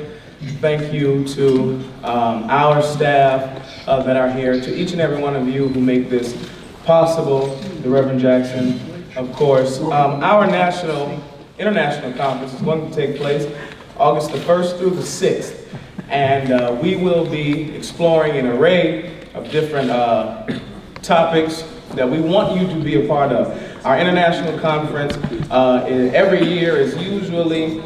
Thank you to our staff that are here, to each and every one of you who make this possible, the Reverend Jackson, of course. Our international conference is going to take place August the 1st through the 6th, and we will be exploring an array of different topics that we want you to be a part of. Our international conference every year is usually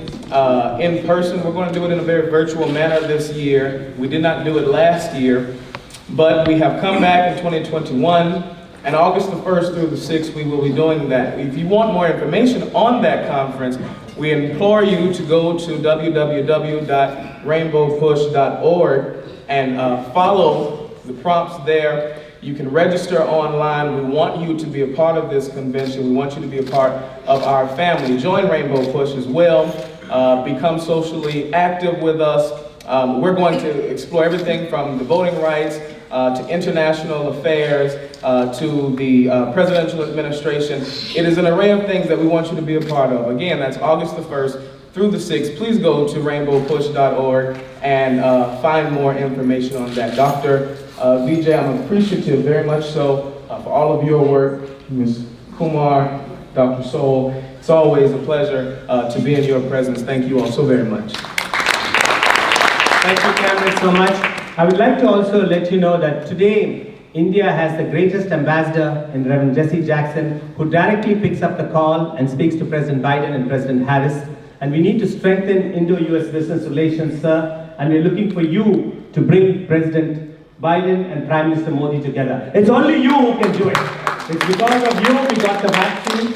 in person. We're going to do it in a very virtual manner this year. We did not do it last year, but we have come back in 2021, and August the 1st through the 6th we will be doing that. If you want more information on that conference, we implore you to go to www.rainbowpush.org and follow the prompts there. You can register online. We want you to be a part of this convention. We want you to be a part of our family. Join Rainbow Push as well. Become socially active with us. We're going to explore everything from the voting rights to international affairs to the presidential administration. It is an array of things that we want you to be a part of. Again, that's August the 1st through the 6th. Please go to rainbowpush.org and find more information on that. Dr. Vijay, I'm appreciative very much so for all of your work. Ms. Kumar, Dr. Soul, it's always a pleasure to be in your presence. Thank you all so very much.
Thank you, Cameron, so much. I would like to also let you know that today, India has the greatest ambassador in Rev Jessie Jackson, who directly picks up the call and speaks to President Biden and President Harris. And we need to strengthen Indo-US business relations, sir. And we're looking for you to bring President Biden and Prime Minister Modi together. It's only you who can do it. It's because of you we got the vaccine,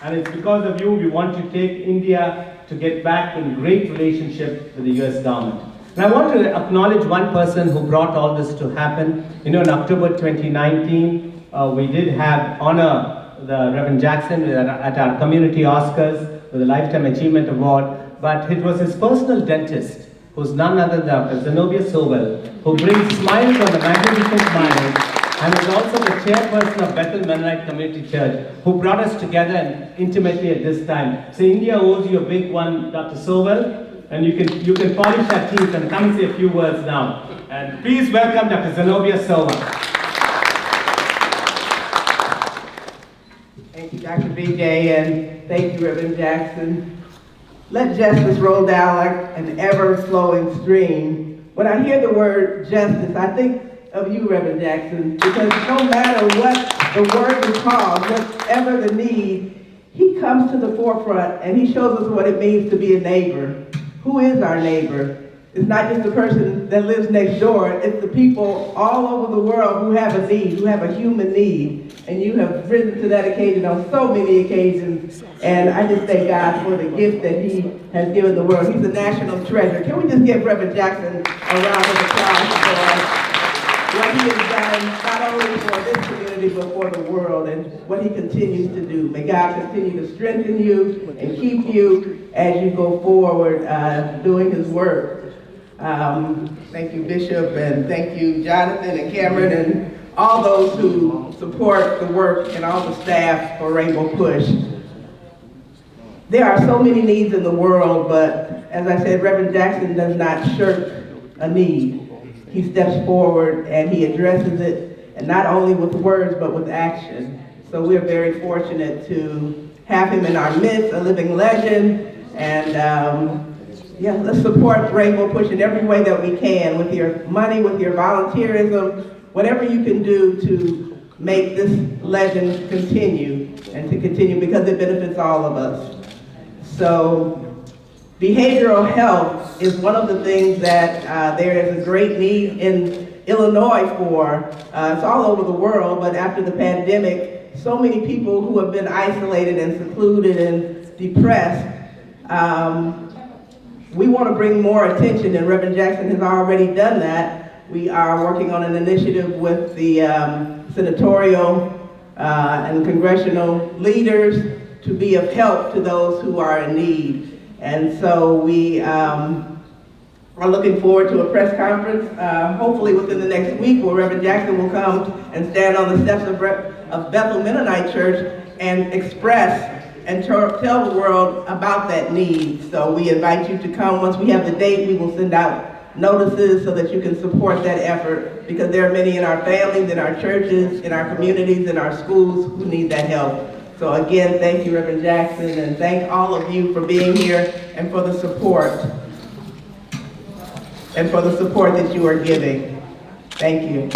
and it's because of you we want to take India to get back in great relationship with the US government. And I want to acknowledge one person who brought all this to happen. You know, in October 2019, we did honor the Reverend Jackson at our community Oscars with a Lifetime Achievement Award, but it was his personal dentist, who's none other than Dr. Zenobia Sobel, who brings smiles on the magnificent smile, and is also the chairperson of Bethel Mennonite Community Church, who brought us together intimately at this time. So India owes you a big one, Dr. Sobel, and you can polish our teeth and come and say a few words now. And please welcome Dr. Zenobia Sobel.
Thank you, Dr. Vijay, and thank you, Reverend Jackson. Let justice roll down like an ever-flowing stream. When I hear the word justice, I think of you, Reverend Jackson, because no matter what the work is called, whatever the need, he comes to the forefront and he shows us what it means to be a neighbor. Who is our neighbor? It's not just the person that lives next door, it's the people all over the world who have a need, who have a human need. And you have risen to that occasion on so many occasions. And I just thank God for the gift that he has given the world. He's a national treasure. Can we just give Reverend Jackson a round of applause for what he has done, not only for this community, but for the world, and what he continues to do. May God continue to strengthen you and keep you as you go forward doing his work. Thank you, Bishop, and thank you, Jonathan and Cameron, and all those who support the work and all the staff for Rainbow Push. There are so many needs in the world, but as I said, Reverend Jackson does not shirk a need. He steps forward and he addresses it, and not only with words, but with action. So we're very fortunate to have him in our midst, a living legend, and yeah, let's support Rainbow Push in every way that we can, with your money, with your volunteerism, whatever you can do to make this legend continue, and to continue because it benefits all of us. So behavioral health is one of the things that there is a great need in Illinois for. It's all over the world, but after the pandemic, so many people who have been isolated and secluded and depressed, we want to bring more attention, and Reverend Jackson has already done that. We are working on an initiative with the senatorial and congressional leaders to be of help to those who are in need. And so we are looking forward to a press conference, hopefully within the next week, where Reverend Jackson will come and stand on the steps of Bethel Mennonite Church and express and tell the world about that need. So we invite you to come. Once we have the date, we will send out notices so that you can support that effort, because there are many in our families, in our churches, in our communities, in our schools who need that help. So again, thank you, Reverend Jackson, and thank all of you for being here and for the support. And for the support that you are giving. Thank you.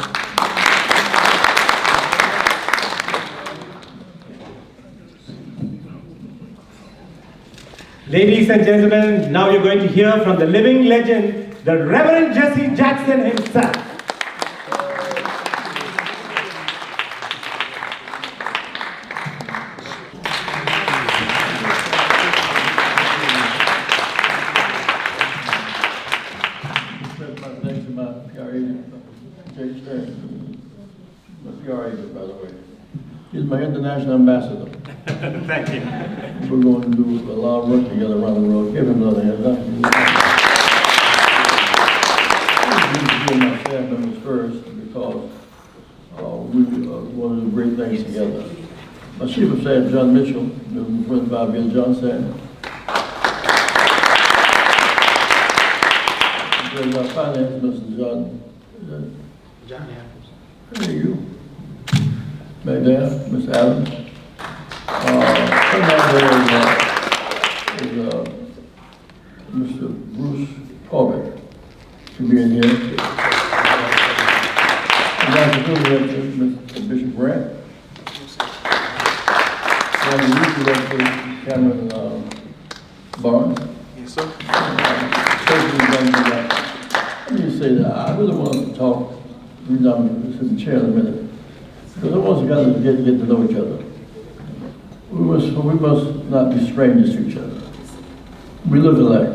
Ladies and gentlemen, now you're going to hear from the living legend, the Reverend Jessie Jackson himself.
Thanks to my PRA, Jay Stern, my PRA, by the way. He's my international ambassador.
Thank you.
We're going to do a lot of work together around the world. Give him another hand. I need to give my staff members first, because we want to do great things together. My chief of staff, John Mitchell, been 25 years, John Sand. Our finance, Mr. John Adams. Hey, you. Back there, Mr. Adams. Mr. Bruce Corbett to be in here. Mr. Bishop Grant. And the youth director, Cameron Barnes.
Yes, sir.
Let me say that I really want to talk. The reason I'm sitting in the chair in a minute, because I want us to get to know each other. We must not be strangers to each other. We look alike.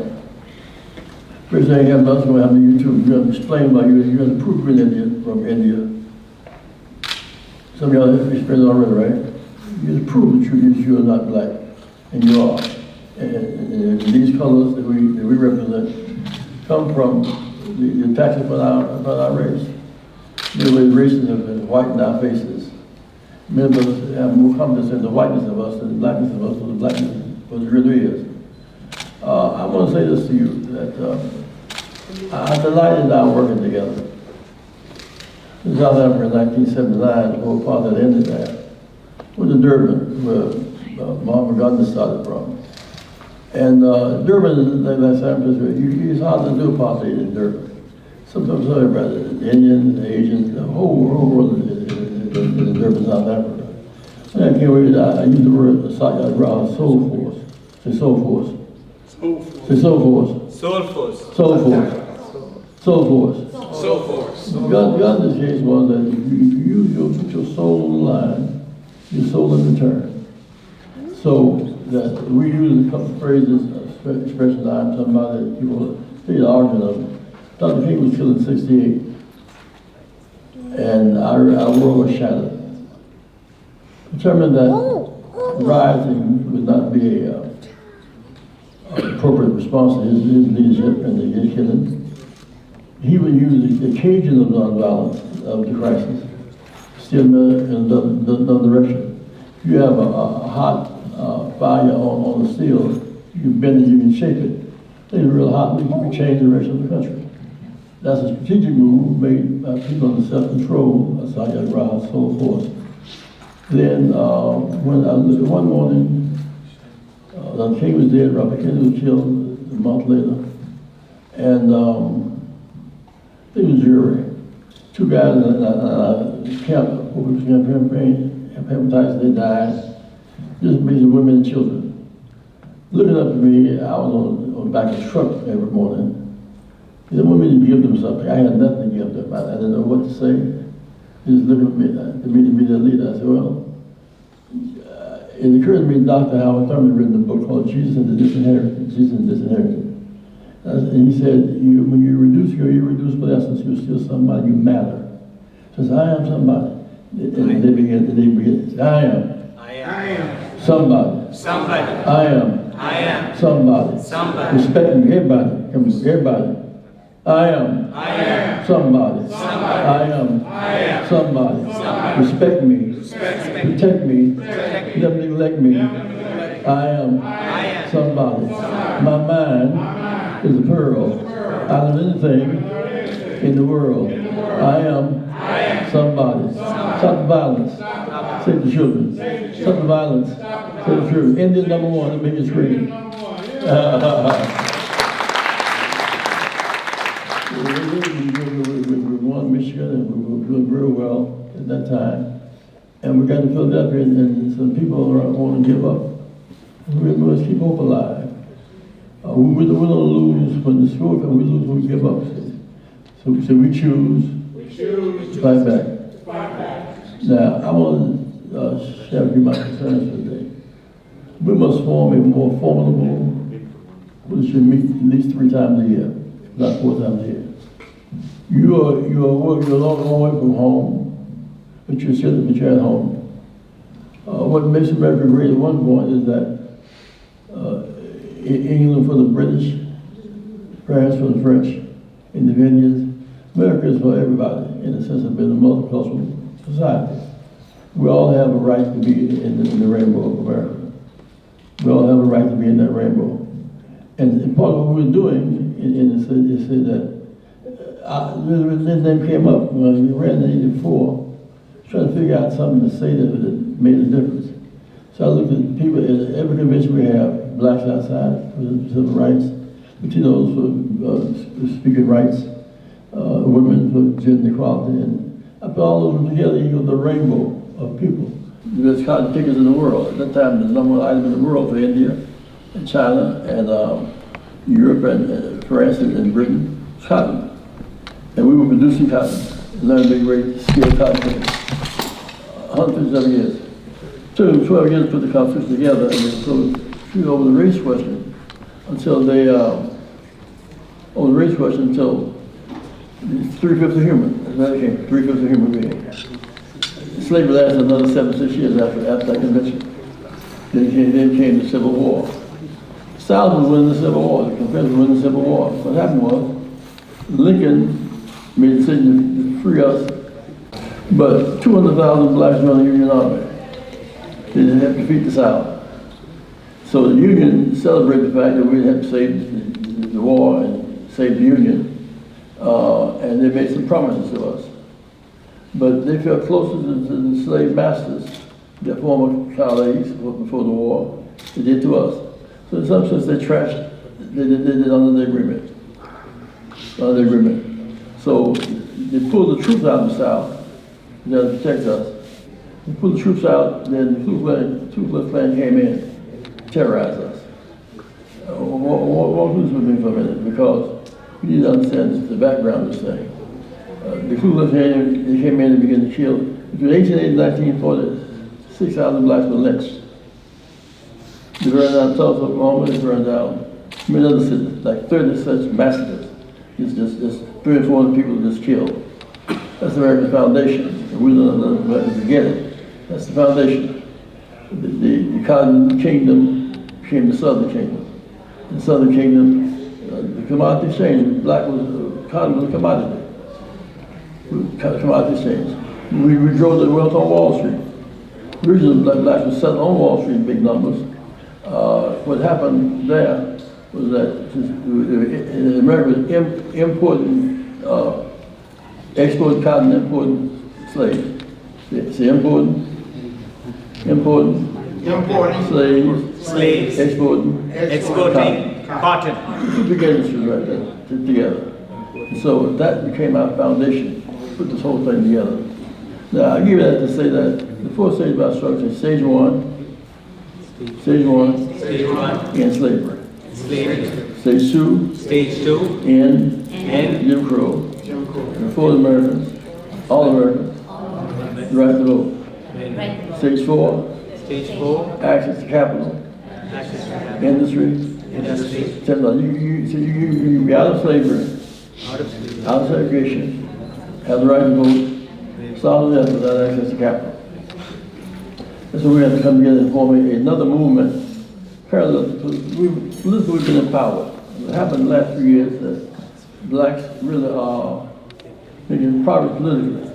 First thing I'm going to have to you too. You're going to explain why you're an approved Indian from India. Some of y'all have experienced already, right? You prove that you're not black, and you are. And these colors that we represent come from the attacks about our race. Many races have been whitened our faces. Many of us have more confidence in the whiteness of us than the blackness of us, or the blackness of what it really is. I want to say this to you, that I'm delighted in our working together. In South Africa in 1979, the whole part that ended there, was in Durban, where Muhammad Gandhi started from. And Durban, like San Francisco, it's hard to do apartheid in Durban. Sometimes everybody, the Indians, the Asians, the whole world is in Durban, South Africa. And I can't wait, I use the word soul force. Say soul force.
Soul force.
Say soul force.
Soul force.
Soul force. Soul force.
Soul force.
God's case was that if you put your soul on the line, your soul in return. So that we use a couple of phrases, expressions, I'm somebody that people say the argument of them. Dr. King was killed in '68, and our world was shattered. Determined that rising would not be an appropriate response to his leadership and his killing. He would use the occasion of nonviolence of the crisis, steer in another direction. If you have a hot fire on the steel, you bend it, you can shape it. It's real hot, we can change the direction of the country. That's a strategic move made by people under self-control, Satyagraha, soul force. Then, one morning, the king was dead, Robert Kennedy was killed a month later, and there was a jury. Two guys in a camp, campaign, hepatitis, they died. Just amazing women and children. Looking up at me, I was on the back of the truck every morning. They wanted me to give them something. I had nothing to give them. I didn't know what to say. They just looked at me to be their leader. I said, well, it occurred to me, Dr. Howard Thurman had written a book called Jesus and the Disinherited. Jesus and the Disinherited. And he said, when you reduce your irreducible essence, you're still somebody, you matter. He says, I am somebody. And they begin, I am. Somebody.
Somebody.
I am.
I am.
Somebody.
Somebody.
Respecting everybody. Everybody. I am somebody. I am somebody. Respect me. Protect me. Never neglect me. I am somebody. My mind is a pearl. Out of anything in the world. I am somebody. Stop the violence. Save the children. Stop the violence. Save the children. Indian number one, the biggest screen. We won Michigan and we were doing very well at that time. And we got to Philadelphia and some people want to give up. We must keep hope alive. We don't lose when the school comes, we lose when we give up. So we choose to fight back. Now, I want to share with you my concerns today. We must form a more formidable, we should meet at least 3 times a year, not 4 times a year. You're a long way from home, but you're at home. What makes America great at one point is that England for the British, France for the French, Indians. America is for everybody, in the sense of being a multicultural society. We all have a right to be in the rainbow of America. We all have a right to be in that rainbow. And part of what we're doing is that this name came up when we ran in '84, trying to figure out something to say that made a difference. So I looked at people at every convention we have, blacks outside for civil rights, Latinos for speaking rights, women for gender equality, and I put all those together, you the rainbow of people. There's cotton pickers in the world. At that time, the number 1 item in the world for India, and China, and Europe, and France, and Britain, was cotton. And we were producing cotton, learning big rate, skilled cotton pickers. 157 years. Took them 12 years to put the Constitution together, and they sort of threw over the race question until they, over the race question until 3/5 of human. That's where they came, 3/5 of human being. Slavery lasted another 7-6 years after that convention. Then came the Civil War. The South was winning the Civil War, the Confederates were winning the Civil War. What happened was, Lincoln made a decision to free us, but 200,000 blacks joined the Union Army. They didn't have to defeat the South. So the Union celebrated the fact that we had to save the war and save the Union, and they made some promises to us. But they felt closer to the slave masters, their former colleagues before the war, they did to us. So in some sense they trashed, they did under the agreement. So they pulled the troops out of the South to protect us. They pulled the troops out, then the Ku Klux Klan came in, terrorized us. Walk loose with me for a minute, because you need to understand the background of this thing. The Ku Klux Klan, they came in and began to kill. Between 1880 and 1940, 6,000 blacks were lynched. They burned down Tulsa, Oklahoma, they burned down many other cities, like 30 such massacres. Just 300 or 400 people just killed. That's the American foundation. And we don't know to get it. That's the foundation. The Cotton Kingdom became the Southern Kingdom. The Southern Kingdom, the commodity exchange, cotton was a commodity. Commodity exchange. We drove the wealth on Wall Street. Originally, blacks were selling on Wall Street in big numbers. What happened there was that in America was exporting cotton, importing slaves. See, importing slaves, exporting cotton. Two big industries right there together. So that became our foundation, put this whole thing together. Now, I give you that to say that the 4 stages of our structure, stage one, in slavery. Stage two, in Jim Crow. For the Americans, all Americans, the right to vote. Stage four, access to capital, industry, technology. You be out of slavery, out of segregation, have the right to vote, solve death without access to capital. And so we have to come together and form another movement parallel to we've been empowered. What happened in the last few years that blacks really are making progress politically.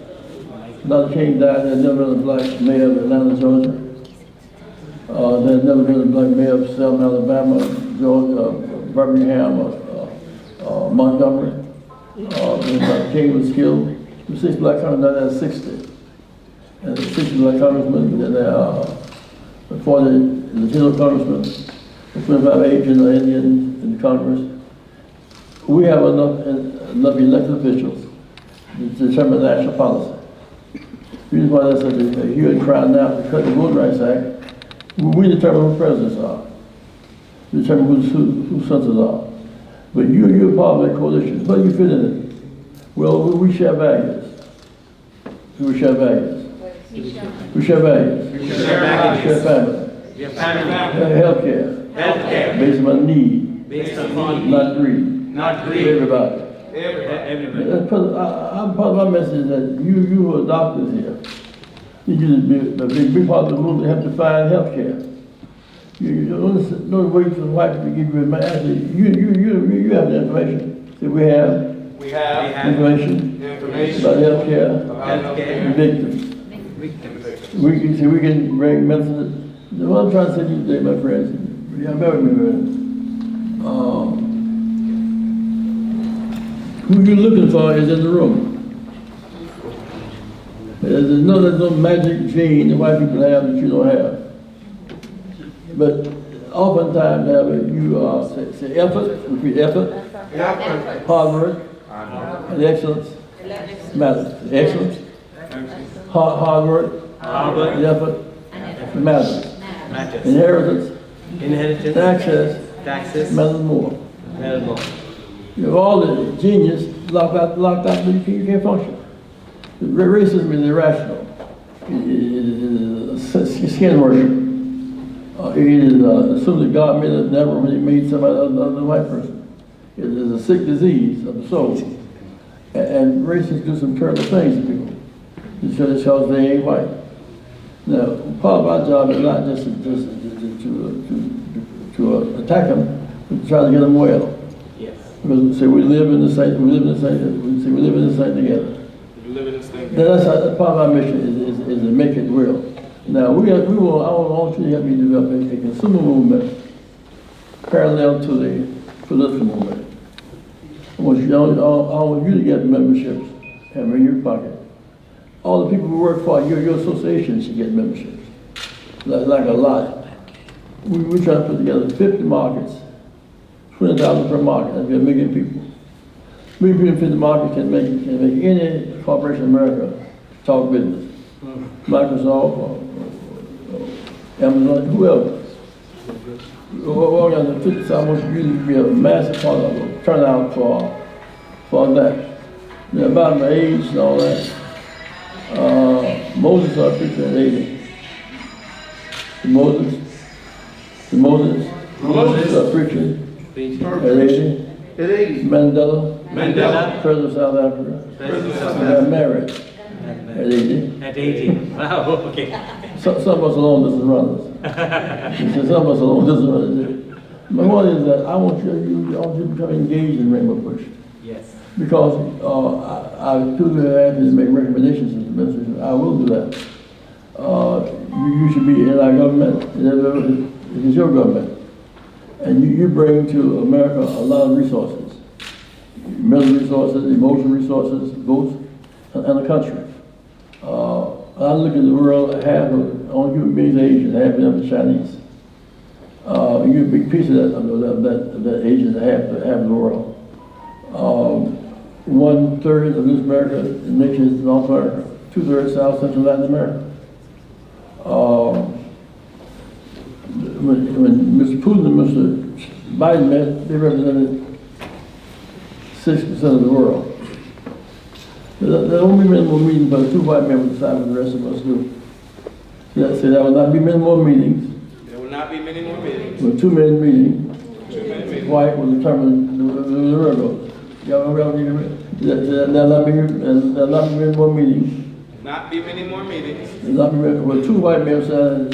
Dr. King died, there's never been a black mayor of Atlanta, Georgia. There's never been a black mayor of Selma, Alabama, Georgia, Birmingham, Montgomery. Dr. King was killed. The 6 black congressmen died at 60. And the 60 black congressmen, and before the Latino congressmen, the 25 Asian or Indians in the Congress. We have enough elected officials to determine national policy. The reason why there's such a huge crowd now to cut the Voting Rights Act, we determine who presidents are. We determine who senators are. But you're part of that coalition. Where do you fit in it? Well, we share values. We share values. We share values.
We share values.
We share family.
We have family.
Healthcare.
Healthcare.
Based on need.
Based on need.
Not greed.
Not greed.
Everybody.
Everybody.
I'm part of my message that you who are doctors here, you need to be a big part of the movement. You have to find health care. You don't wait for the white people to give you information. You have the information. So we have information about health care, victims. We can bring medicine. What I'm trying to say to you today, my friends, yeah, bear with me, man. Who you're looking for is in the room. There's no magic gene that white people have that you don't have. But oftentimes, say effort, repeat effort, hard work, and excellence matters. Excellence, hard work, and effort matters. Inheritance, taxes matters more. You have all the genius locked out, but you can't function. Racism is irrational. It is skin worship. It is assume that God made somebody other than a white person. It is a sick disease of the soul. And racists do some terrible things to people because they ain't white. Now, part of our job is not just to attack them, but to try to get them well. Because we say we live in the same, we live in the same together. That's part of our mission is to make it real. Now I want you to help me develop a consumer movement parallel to the political movement. I want you to get memberships and in your pocket. All the people who work for your association should get memberships, like a lot. We try to put together 50 markets. 20,000 per market, that'd be 1 million people. 1 million people in the market can make any corporation in America talk business. Microsoft, or Amazon, whoever. We're going to 50,000, I want you to be a massive part of it, turnout for that. Now, about my age and all that, Moses started preaching at 80. Moses started preaching. At 80. Mandela, President of South Africa. Got married at 80.
At 80. Wow, okay.
Some of us are long distance runners. Some of us are long distance runners. My point is that I want you to become engaged in Rainbow Push.
Yes.
Because I do ask you to make recommendations to the administration. I will do that. You should be in our government. It is your government. And you bring to America a lot of resources. Mental resources, emotional resources, votes, and a country. I look at the world, half of all human beings are Asian, half of them are Chinese. You're a big piece of that Asian half of the world. 1/3 of this America, the nation is North America. 2/3 South Central Latin America. When Mr. Putin and Mr. Biden met, they represented 60% of the world. There won't be many more meetings, but 2 white men will decide what the rest of us do. So there will not be many more meetings.
There will not be many more meetings.
With 2 men meeting, white will determine the world goes. There'll not be many more meetings.
Not be many more meetings.
There'll not be many, with 2 white men saying,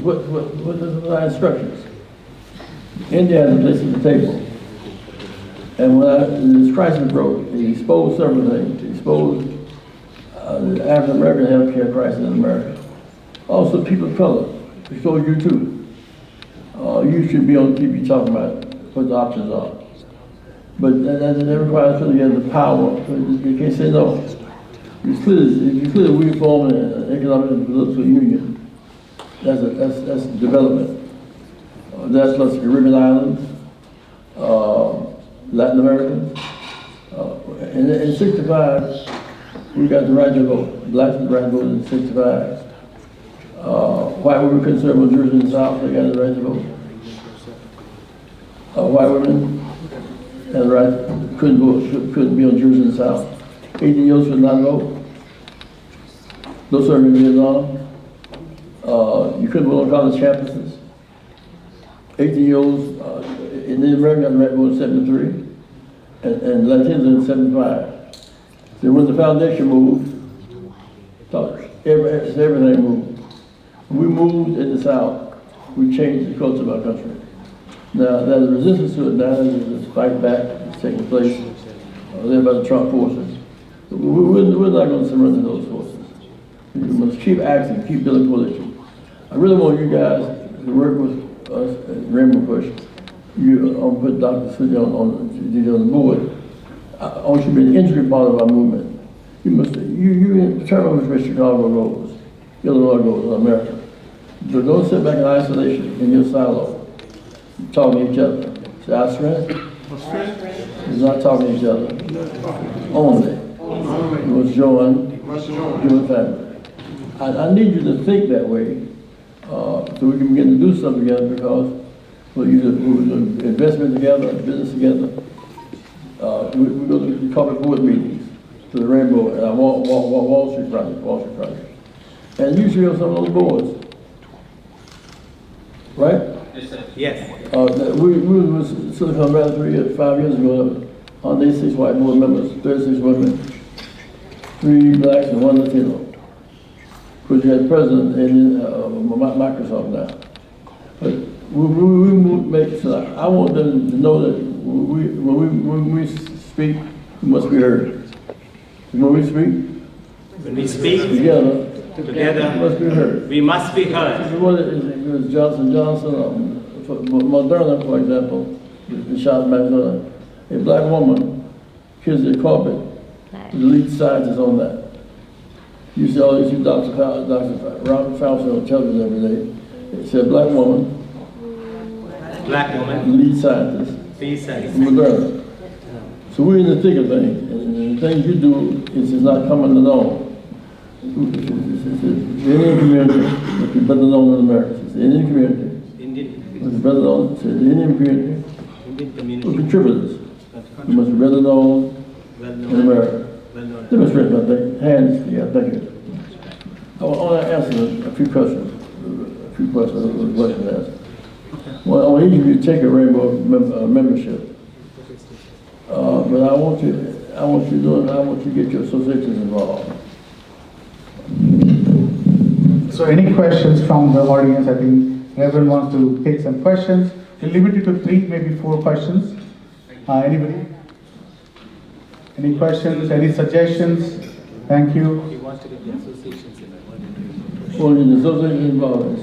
what are our instructions? India has a place at the table. And when this crisis broke, it exposed several things. It exposed the African American healthcare crisis in America. Also, people of color. It exposed you too. You should be on TV talking about what the options are. But that requires putting together the power. You can't say no. It's clear we form an economic and political union. That's development. That's plus the Caribbean islands, Latin Americans. In 65, we got the right to vote. Blacks had the right to vote in 65. White women couldn't serve on juries in the South, they got the right to vote. White women had the right, couldn't vote, couldn't be on juries in the South. 18-year-olds could not vote. No serving in Vietnam. You couldn't vote on college campuses. 18-year-olds in America got the right to vote in 73, and Latinos in 75. So when the foundation moved, everything moved. When we moved in the South, we changed the culture of our country. Now, there's a resistance to it now, there's this fight back that's taking place there by the Trump forces. We're not going to surrender those forces. We must keep acting, keep building coalition. I really want you guys to work with us at Rainbow Push. I'll put Dr. Suji on the board. I want you to be an integral part of our movement. You determine which way Chicago goes, Illinois goes, America. So don't sit back in isolation in your silo. Talking to each other. See our strength? It's not talking to each other. Only. You must join your family. I need you to think that way so we can begin to do something together because we'll do investment together, business together. We go to the corporate board meetings, to the Rainbow, Wall Street project. And usually on some of those boards. Right?
Yes.
We were in Silicon Valley 5 years ago, 106 white board members, 36 women, 3 blacks and 1 Latino. Because you had the president in Microsoft now. But we make it so I want them to know that when we speak, we must be heard. When we speak
together,
we must be heard.
We must be heard.
It was Johnson, Moderna, for example, the shot Moderna. A black woman kills the carpet, the lead scientist on that. You see all these Dr. Robert Fauci on television every day. It said black woman, lead scientist, Moderna. So we're in the thick of things, and the things you do is not coming to know. It's the Indian community must be better known in America. It's the Indian community must be better known. It's the Indian community who contributors. You must be better known in America. Demonstrate my thing. Hands, yeah, thank you. I want to answer a few questions. Asked. Well, I want each of you to take a Rainbow membership. But I want you to get your associations involved.
So any questions from the audience? I think everyone wants to take some questions. We'll limit it to 3, maybe 4 questions. Anybody? Any questions? Any suggestions? Thank you.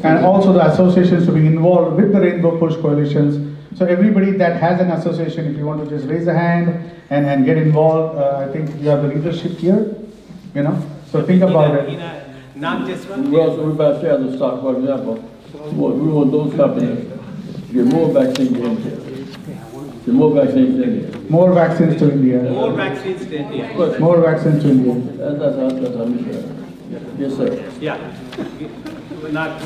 And also the associations to be involved with the Rainbow Push coalitions. So everybody that has an association, if you want to just raise a hand and get involved, I think you have the leadership here, So think about it.
Not just one.
We also about share the stock, for example. We want those companies to get more vaccines to India. More vaccines to India.
More vaccines to India.
More vaccines to India.
More vaccines to India.
That's our mission. Yes, sir.
Yeah. Not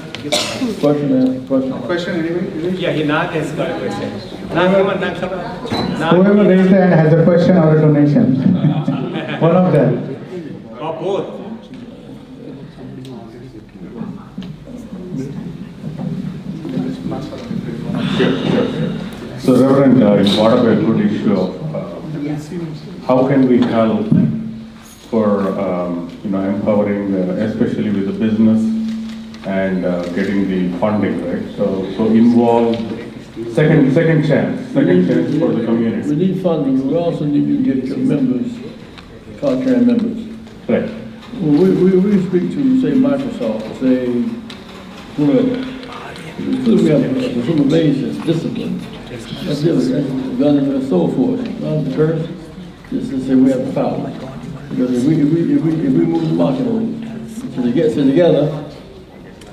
Question,
anybody?
Yeah, he not has got a question.
Whoever raised their hand has a question or a donation. One of them.
Or both.
Sure. So, Reverend, you brought up a good issue of how can we help for empowering, especially with the business and getting the funding, right? So involve Second chance for the community.
We need funding. We also need to get your members, contract members.
Right.
We speak to, say, Microsoft, say, whoever. We have consumer base discipline. That's different. Guns and so forth. Not the curse. Just to say we have the power. Because if we move the market on, so they get together,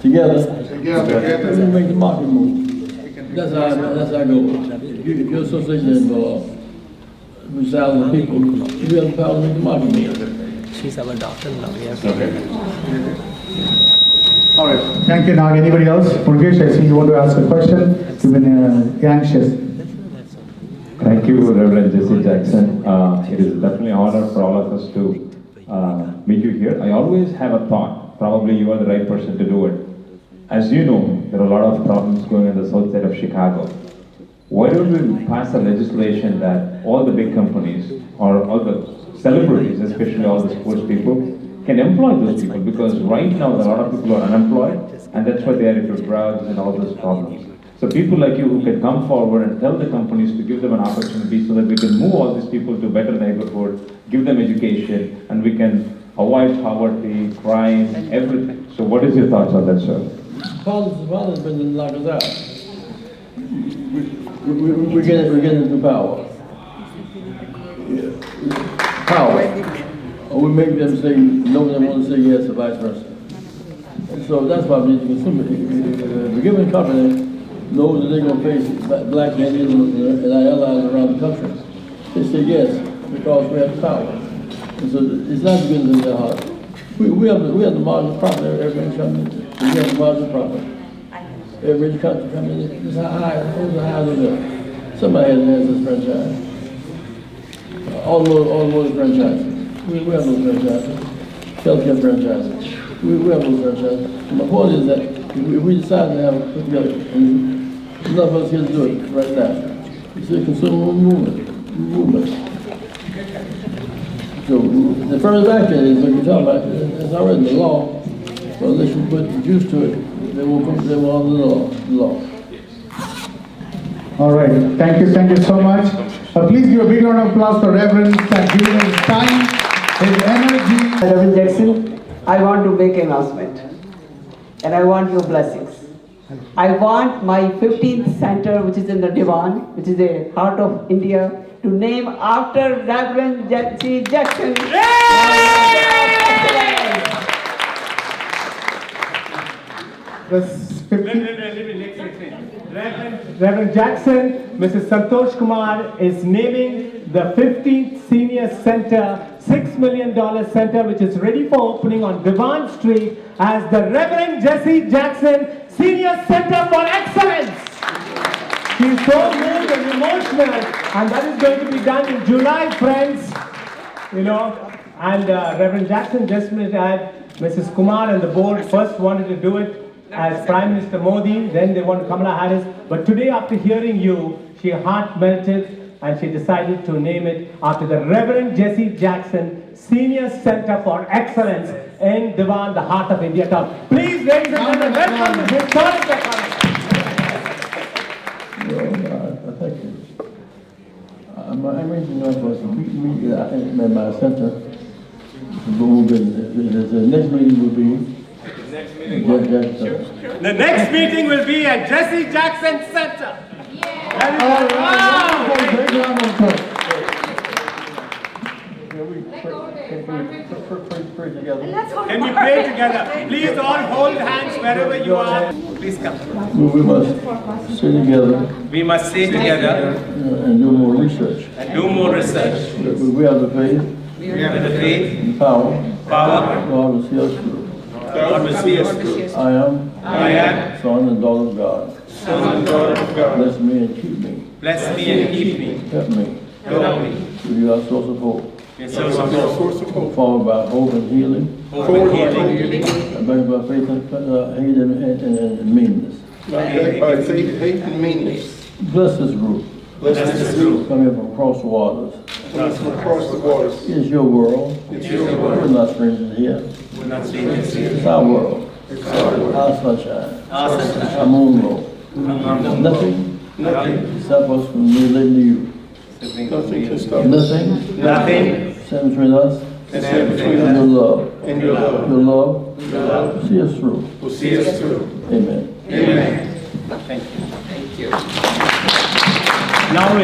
we make the market move. That's our goal. If your association is involved, with thousands of people, we have the power to make the market move.
She's our doctor now, yes.
All right. Thank you. Now, anybody else? Rev Jessie, you want to ask a question? You've been anxious.
Thank you, Reverend Jessie Jackson. It is definitely an honor for all of us to meet you here. I always have a thought. Probably you are the right person to do it. As you know, there are a lot of problems going on the south side of Chicago. Why don't we pass a legislation that all the big companies or all the celebrities, especially all the sports people, can employ those people? Because right now, a lot of people are unemployed, and that's why they are into drugs and all those problems. So people like you who can come forward and tell the companies to give them an opportunity so that we can move all these people to better neighborhood, give them education, and we can avoid poverty, crime, everything. So what is your thoughts on that, sir?
Politics has been lock us out. We're getting into power. Power. Or we make them say no, they want to say yes, or vice versa. And so that's why we need to consume it. The given company knows that they're going to face black Indians and our allies around the country. They say yes, because we have power. And so it's not getting in their heart. We have the margin of profit, every country. We have the margin of profit. Every country, I mean, it's high, those are high there. Somebody has this franchise. Automotive franchises. We have those franchises. Healthcare franchises. We have those franchises. My point is that if we decide to have it put together, and enough of us here to do it right now. It's a consumer movement. So the first action is what you're talking about. It's already in the law. So unless you put the juice to it, they won't come. They won't honor the law.
All right. Thank you so much. Please give a big round of applause for Reverend for giving his time, his energy.
Reverend Jackson, I want to make an announcement, and I want your blessings. I want my 15th center, which is in the Divan, which is the heart of India, to name after Reverend Jessie Jackson.
Reverend Jackson, Mrs. Santosh Kumar is naming the 15th Senior Center, $6 million center, which is ready for opening on Divan Street, as the Reverend Jessie Jackson Senior Center for Excellence. She's so moved and emotional, and that is going to be done in July, friends. You know, and Reverend Jackson just had Mrs. Kumar and the board first wanted to do it as Prime Minister Modi, then they want Kamala Harris. But today, after hearing you, she heart melted and she decided to name it after the Reverend Jessie Jackson Senior Center for Excellence in Divan, the heart of India town. Please, ladies and gentlemen, welcome this historic performance.
Thank you. I'm arranging for some in my center. The next meeting will be.
The next meeting will be at Jessie Jackson Center. Can we pray together? Please all hold hands wherever you are. Please come.
We must stay together.
We must stay together
and do more research. We have the faith.
We have the faith.
And power. God will see us through.
God will see us through.
I am son and daughter of God.
Son and daughter of God.
Bless me and keep me.
Bless me and keep me.
Help me.
Help me.
You are a source of hope.
Yes, source of hope.
Forward by hope and healing.
Forward by healing.
Backed by faith and hate and meanness.
By faith, hate, and meanness.
Bless this group.
Bless this group.
Coming from across the waters.
Coming from across the waters.
It's your world.
It's your world.
We're not strangers here.
We're not strangers here.
It's our world. Our sunshine. Our moon glow. Nothing
Nothing.
stop us from relating to you.
Nothing can stop us.
Nothing.
Nothing.
Stand between us
Stand between
and your
us
love.
and your love.
Your love
Your love
see us through.
will see us through.
Amen.
Amen.
Thank you. Thank you. Now we